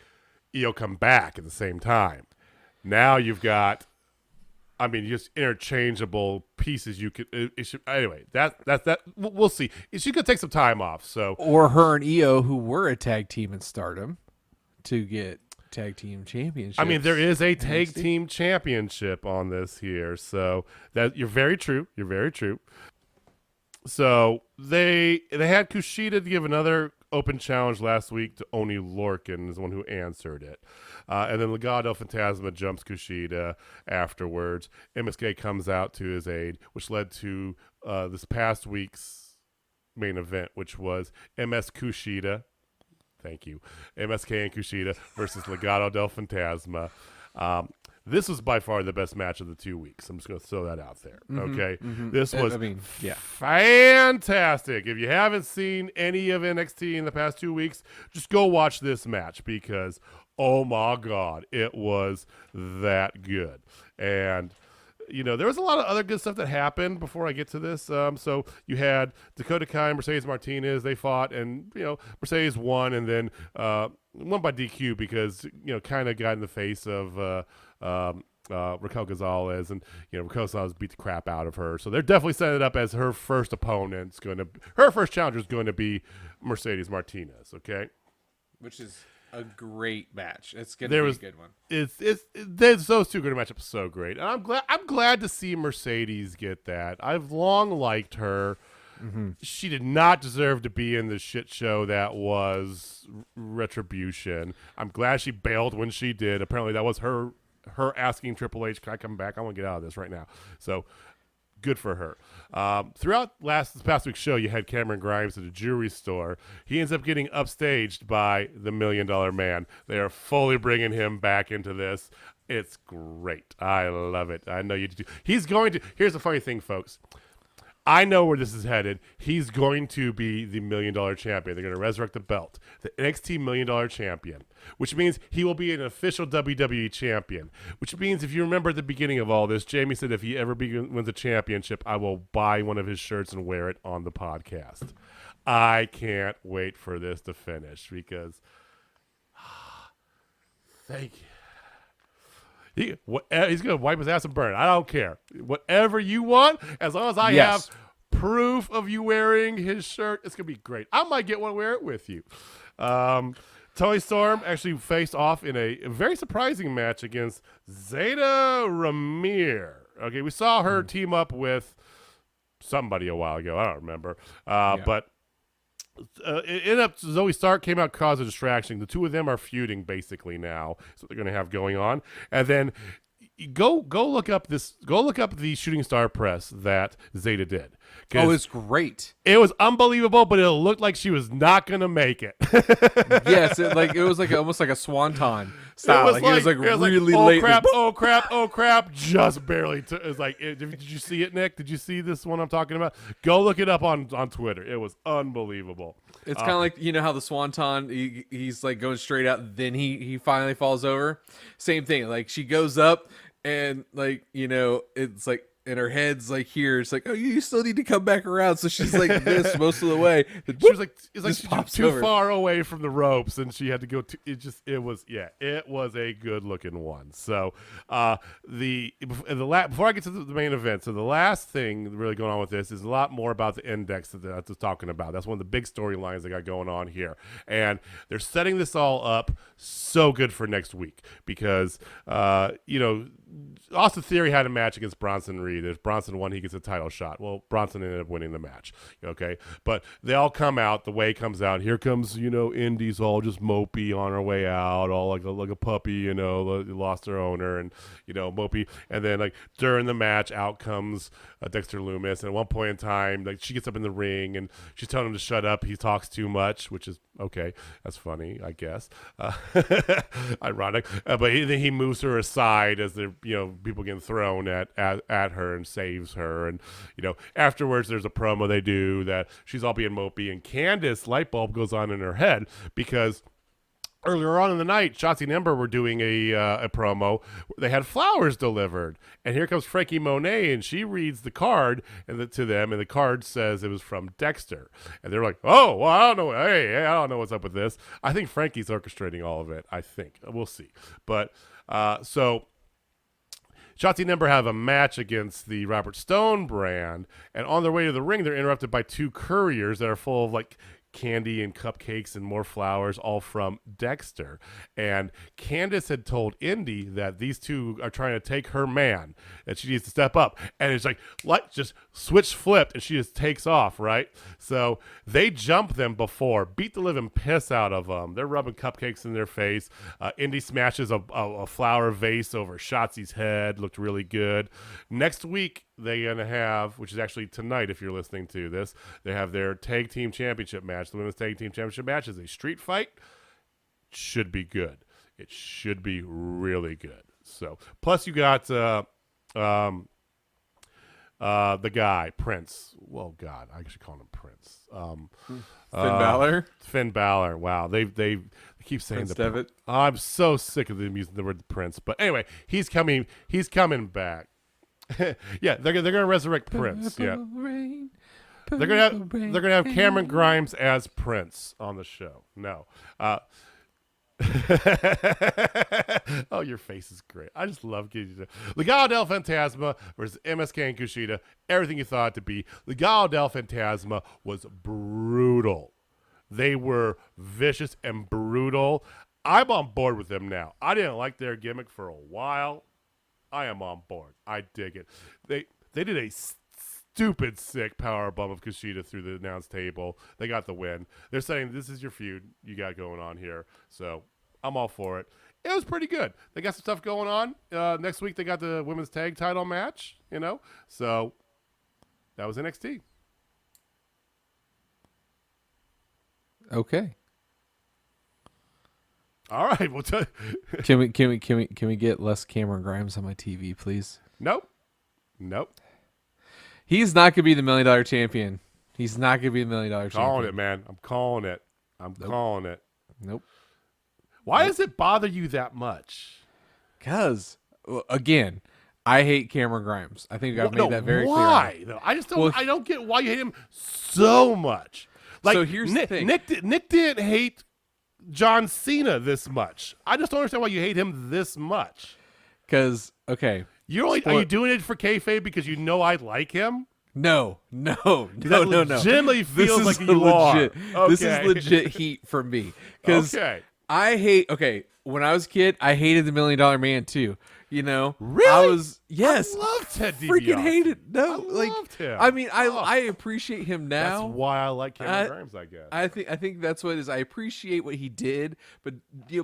Io come back at the same time. Now you've got, just interchangeable pieces. You could anyway. That we'll see. She could take some time off. So, or her and Io, who were a tag team in Stardom, to get tag team championships. There is a tag team championship on this here. So that you're very true. You're very true. So they had Kushida give another open challenge last week to Oni Lorcan, is the one who answered it. And then Legado del Fantasma jumps Kushida afterwards. MSK comes out to his aid, which led to this past week's main event, which was MS Kushida. Thank you. MSK and Kushida versus Legado del Fantasma. This was by far the best match of the 2 weeks. I'm just going to throw that out there. Okay. This was fantastic. If you haven't seen any of NXT in the past 2 weeks, just go watch this match, because, oh my God, it was that good. And, there was a lot of other good stuff that happened before I get to this. So you had Dakota Kai and Mercedes Martinez. They fought, and, Mercedes won, and then won by DQ because, kind of got in the face of Raquel Gonzalez, and Raquel Gonzalez beat the crap out of her. So they're definitely setting it up as her first opponent. Her first challenger is going to be Mercedes Martinez. Okay, which is a great match. It's going to be a good one. Those two going to match up so great, and I'm glad to see Mercedes get that. I've long liked her. She did not deserve to be in the shit show that was Retribution. I'm glad she bailed when she did. Apparently that was her asking Triple H, can I come back? I want to get out of this right now. So good for her. Throughout this past week's show, you had Cameron Grimes at a jewelry store. He ends up getting upstaged by the $1 Million Man. They are fully bringing him back into this. It's great. I love it. I know you do. Here's the funny thing, folks. I know where this is headed. He's going to be the $1 Million Champion. They're going to resurrect the belt, the NXT $1 Million Champion, which means he will be an official WWE champion, which means, if you remember at the beginning of all this, Jamie said if he ever wins a championship, I will buy one of his shirts and wear it on the podcast. I can't wait for this to finish, because thank you. He's going to wipe his ass and burn it. I don't care. Whatever you want, as long as I have proof of you wearing his shirt, it's going to be great. I might get one and wear it with you. Toni Storm actually faced off in a very surprising match against Zeta Ramir. Okay, we saw her team up with somebody a while ago. I don't remember. But it ended up, Zoe Stark came out, caused a distraction. The two of them are feuding basically now. That's what they're going to have going on. And then go look up the Shooting Star press that Zeta did. Oh, it's great. It was unbelievable, but it looked like she was not going to make it. Yes, it was almost like a swanton style. It was really oh, late. Oh crap! Just barely. It's like, did you see it, Nick? Did you see this one I'm talking about? Go look it up on Twitter. It was unbelievable. It's kind of like, how the swanton, he's like going straight out, then he finally falls over. Same thing. Like, she goes up and it's like, and her head's like here. It's like, oh, you still need to come back around. So she's like this most of the way. She was like, it's like she was too far away from the ropes, and she had to go. It was a good looking one. So before I get to the main event, so the last thing really going on with this is a lot more about the index that I was talking about. That's one of the big storylines they got going on here, and they're setting this all up so good for next week, because Austin Theory had a match against Bronson Reed. If Bronson won, he gets a title shot. Well, Bronson ended up winning the match. Okay, but they all come out. The way comes out. Here comes Indy's all just mopey on her way out, all like a puppy. Lost her owner and mopey. And then like during the match, out comes Dexter Lumis. And at one point in time, like she gets up in the ring and she's telling him to shut up. He talks too much, which is okay. That's funny, I guess. Ironic, but then he moves her aside as the people getting thrown at her and saves her. And afterwards there's a promo they do that she's all being mopey, and Candice light bulb goes on in her head because earlier on in the night, Shotzi and Ember were doing a promo. They had flowers delivered, and here comes Frankie Monet, and she reads the card to them, and the card says it was from Dexter, and they're like, "Oh, well, I don't know. Hey, I don't know what's up with this." I think Frankie's orchestrating all of it. I think we'll see, but so. Shotzi and Ember have a match against the Robert Stone brand, and on their way to the ring, they're interrupted by two couriers that are full of like candy and cupcakes and more flowers, all from Dexter. And Candice had told Indy that these two are trying to take her man, that she needs to step up. And it's like just switch flipped, and she just takes off, right? So they jump them before, beat the living piss out of them. They're rubbing cupcakes in their face. Indy smashes a flower vase over Shotzi's head. Looked really good. Next week, they're going to have, which is actually tonight if you're listening to this, they have their tag team championship match. The women's tag team championship match is a street fight. Should be good. It should be really good. So, plus you got the guy, Prince. Well, God, I should call him Prince. Finn Balor? Finn Balor. Wow. They keep saying Prince the Devitt. I'm so sick of them using the word Prince. But anyway, he's coming back. Yeah, they're gonna resurrect Prince. Yeah, they're gonna have Cameron Grimes as Prince on the show. No, oh, your face is great. I just love getting you. Legado del Fantasma versus MSK and Kushida. Everything you thought it to be. Legado del Fantasma was brutal. They were vicious and brutal. I'm on board with them now. I didn't like their gimmick for a while. I am on board. I dig it. They did a stupid sick power bomb of Kushida through the announce table. They got the win. They're saying this is your feud you got going on here. So I'm all for it. It was pretty good. They got some stuff going on. Next week they got the women's tag title match. So that was NXT. Okay. All right. Well, Can we get less Cameron Grimes on my TV, please? Nope. He's not gonna be the $1 million champion. He's not gonna be the $1 million champion. Calling it, man. I'm calling it. Calling it. Nope. Why does it bother you that much? Because again, I hate Cameron Grimes. I think I've made that very clear. Why? Though? I just don't. I don't get why you hate him so much. Like, so here's the thing. Nick didn't hate John Cena this much. I just don't understand why you hate him this much. Because okay, are you doing it for kayfabe because you know I like him? No. Legitimately feels like you legit. are. Okay. This is legit heat for me. Because I hate. Okay, when I was a kid, I hated the $1 Million Man too. Really? I love Ted DiBiase. Freaking hate it. No, I loved him. I mean, I appreciate him now. That's why I like Cameron Grimes, I guess. I think that's what it is. I appreciate what he did, but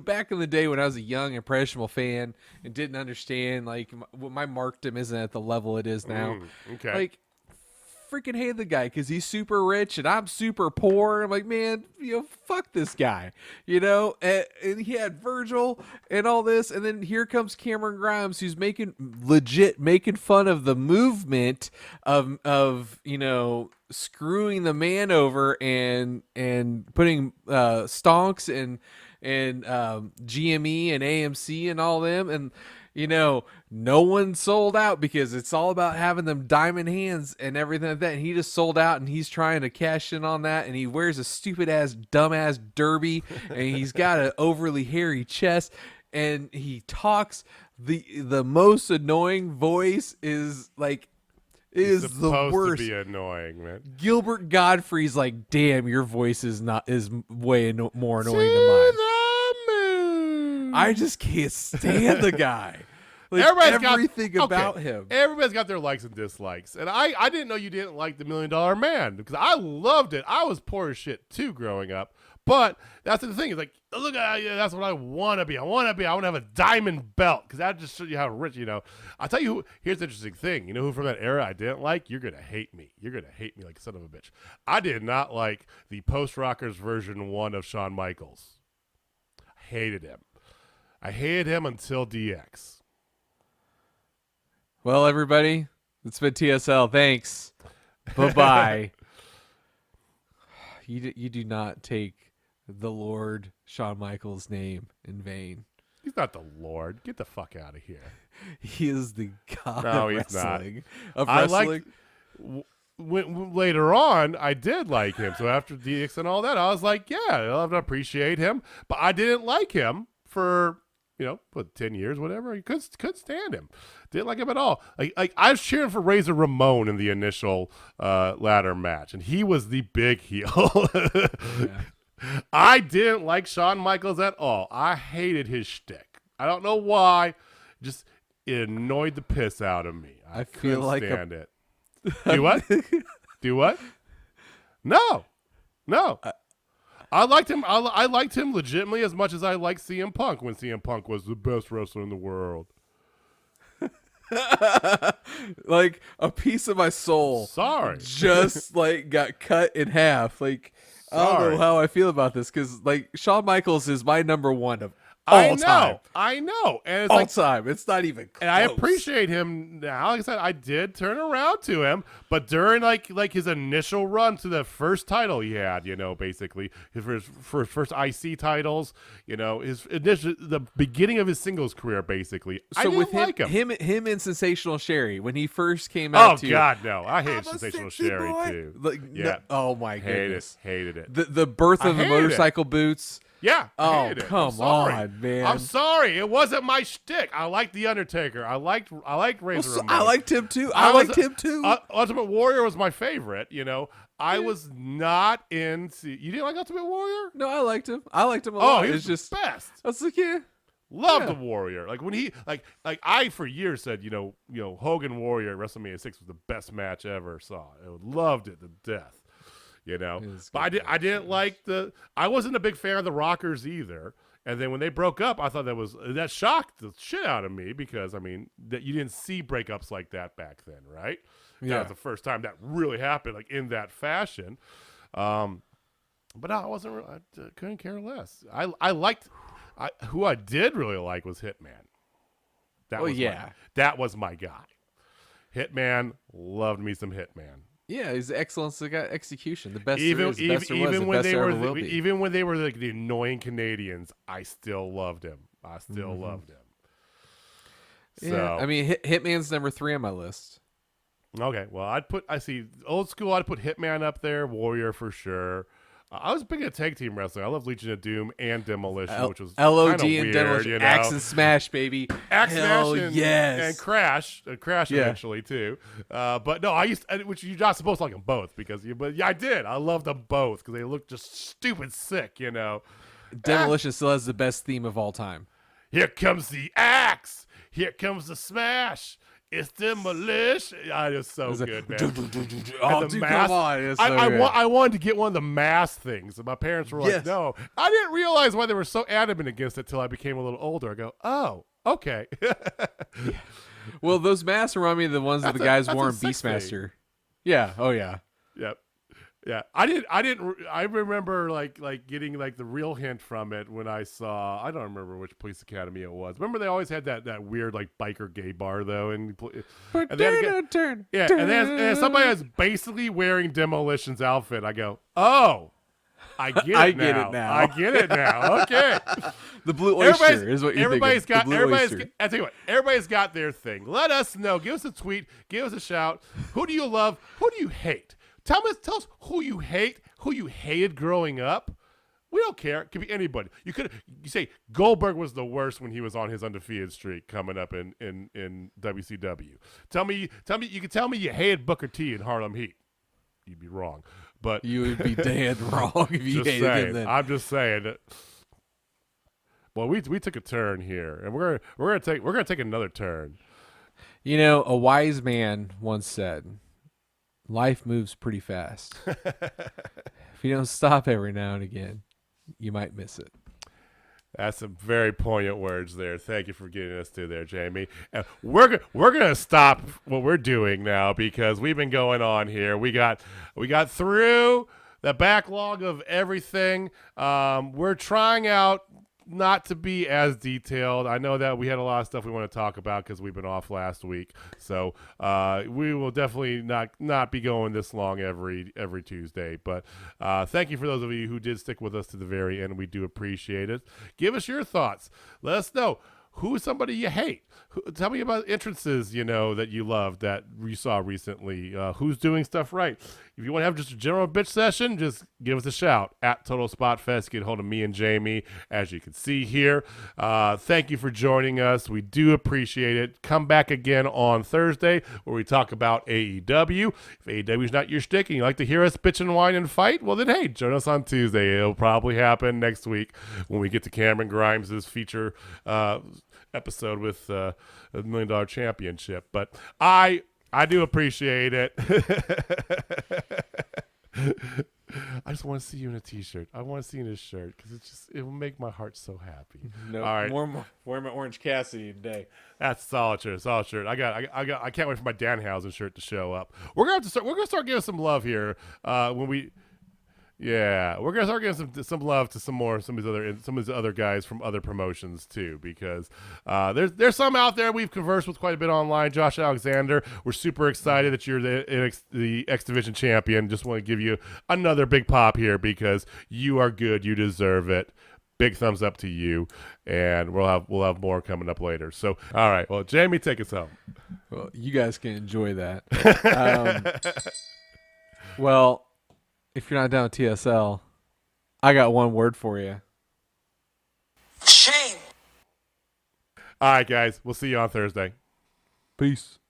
back in the day when I was a young impressionable fan and didn't understand, like my markdom isn't at the level it is now. Okay. Like, freaking hate the guy because he's super rich and I'm super poor. I'm like, man, fuck this guy, and he had Virgil and all this, and then here comes Cameron Grimes, who's making fun of the movement of screwing the man over and putting stonks and GME and AMC and all them, and no one sold out because it's all about having them diamond hands and everything like that. And he just sold out and he's trying to cash in on that. And he wears a stupid ass, dumbass derby and he's got an overly hairy chest and he talks. The most annoying voice is like, is the worst. To be annoying, man. Gilbert Godfrey's like, damn, your voice is way more annoying than mine. I just can't stand the guy. Like, everything about him. Everybody's got their likes and dislikes. And I didn't know you didn't like the $1 Million Man because I loved it. I was poor as shit too growing up. But that's the thing. It's like, look at that's what I want to be. I want to have a diamond belt because that just shows you how rich, I'll tell you here's the interesting thing. You know who from that era I didn't like? You're going to hate me. You're going to hate me like a son of a bitch. I did not like the Post-Rockers version 1 of Shawn Michaels. I hated him. I hated him until DX. Well, everybody, it's been TSL. Thanks. Bye-bye. You do not take the Lord Shawn Michaels' name in vain. He's not the Lord. Get the fuck out of here. He is the god No, of he's wrestling. not. Of wrestling. Later on, I did like him. So after DX and all that, I was like, yeah, I'll appreciate him. But I didn't like him for 10 years, whatever. I couldn't stand him. Didn't like him at all. Like I was cheering for Razor Ramon in the initial ladder match, and he was the big heel. Yeah. I didn't like Shawn Michaels at all. I hated his shtick. I don't know why. Just it annoyed the piss out of me. I feel couldn't like stand it. Do what? Do what? No. I liked him. I liked him legitimately as much as I liked CM Punk when CM Punk was the best wrestler in the world. Like a piece of my soul. Sorry. Just like got cut in half. Like I don't know how I feel about this because like Shawn Michaels is my number one of all time. I know. And it's all time. It's not even close. And I appreciate him now. Like I said, I did turn around to him, but during like his initial run to the first title he had, basically his first IC titles, his initial the beginning of his singles career, basically. So I didn't with like him and Sensational Sherry when he first came out. Oh God, no! I hated Sensational Sherry too. Like, yeah. No, oh my goodness, hated it. The birth of the motorcycle boots. Yeah. Oh, come on, man. I'm sorry. It wasn't my shtick. I liked The Undertaker. I liked Razor Ramon. I liked him too. I liked him too. Ultimate Warrior was my favorite. I was not into. You didn't like Ultimate Warrior? No, I liked him. I liked him a lot. He was just best. I was like, yeah. Loved the Warrior. Like when he like I for years said, Hogan Warrior at WrestleMania 6 was the best match I ever saw. I loved it to death. But I didn't like I wasn't a big fan of the Rockers either. And then when they broke up, I thought that shocked the shit out of me because that you didn't see breakups like that back then, right? Yeah. That was the first time that really happened, like in that fashion. But I wasn't. I couldn't care less. I liked. Who I did really like was Hitman. That was my guy. Hitman, loved me some Hitman. Yeah, he's excellent execution. The best even when they were like the annoying Canadians, I still loved him. Loved him. Yeah, So Hitman's number 3 on my list. Okay, well I see old school. I'd put Hitman up there, Warrior for sure. I was big at tag team wrestling. I love Legion of Doom and Demolition, which was LOD and weird, Demolition, Axe and Smash, baby. Axe Hell Smash yes. and Crash, eventually too. But no, which you're not supposed to like them both but I did. I loved them both because they looked just stupid sick, Demolition still has the best theme of all time. Here comes the Axe. Here comes the Smash. It's Demolition. It was so good, man. Oh, dude, come on. It's so good. I wanted to get one of the mask things, and my parents were like, no. I didn't realize why they were so adamant against it till I became a little older. I go, oh, okay. Well, those masks remind me of the ones that the guys wore in Beastmaster. Yeah. Oh, yeah. Yep. Yeah, I remember like getting like the real hint from it when I saw, I don't remember which police academy it was. Remember they always had that weird like biker gay bar though, and then somebody was basically wearing Demolition's outfit. I go, oh, I get it now. I get it now. Okay. The Blue Oyster is what you're everybody's thinking. I tell you what, everybody's got their thing. Let us know. Give us a tweet. Give us a shout. Who do you love? Who do you hate? Tell us who you hate, who you hated growing up. We don't care. It could be anybody. You say Goldberg was the worst when he was on his undefeated streak coming up in WCW. Tell me you can tell me you hated Booker T in Harlem Heat. You'd be wrong. But you would be dead wrong if you hated him then. I'm just saying that. Well, we took a turn here, and we're gonna take another turn. You know, a wise man once said, "Life moves pretty fast. If you don't stop every now and again, you might miss it." That's some very poignant words there. Thank you for getting us to there, Jamie. And we're gonna stop what we're doing now because we've been going on here. We got through the backlog of everything. We're trying out not to be as detailed. I know that we had a lot of stuff we want to talk about because we've been off last week. So we will definitely not be going this long every Tuesday. But thank you for those of you who did stick with us to the very end. We do appreciate it. Give us your thoughts. Let us know. Who's somebody you hate? Tell me about entrances, that you loved that you saw recently. Who's doing stuff right? If you want to have just a general bitch session, just give us a shout at Total Spotfest. Get a hold of me and Jamie, as you can see here. Thank you for joining us. We do appreciate it. Come back again on Thursday where we talk about AEW. If AEW is not your shtick and you like to hear us bitch and whine and fight, well then, hey, join us on Tuesday. It'll probably happen next week when we get to Cameron Grimes' feature episode with the $1 Million Championship. But I do appreciate it. I just want to see you in a t-shirt. I want to see you in a shirt because it will make my heart so happy. No, all right, wear my Orange Cassidy today. that's a solid shirt. Solid shirt. I can't wait for my Danhausen shirt to show up. We're gonna start giving some love here when we. Yeah, we're gonna start giving some love to some of these other guys from other promotions too, because there's some out there we've conversed with quite a bit online. Josh Alexander, we're super excited that you're the X Division champion. Just want to give you another big pop here because you are good, you deserve it. Big thumbs up to you, and we'll have more coming up later. So, all right, well, Jamie, take us home. Well, you guys can enjoy that. Well. If you're not down with TSL, I got one word for you. Shame. All right, guys, we'll see you on Thursday. Peace.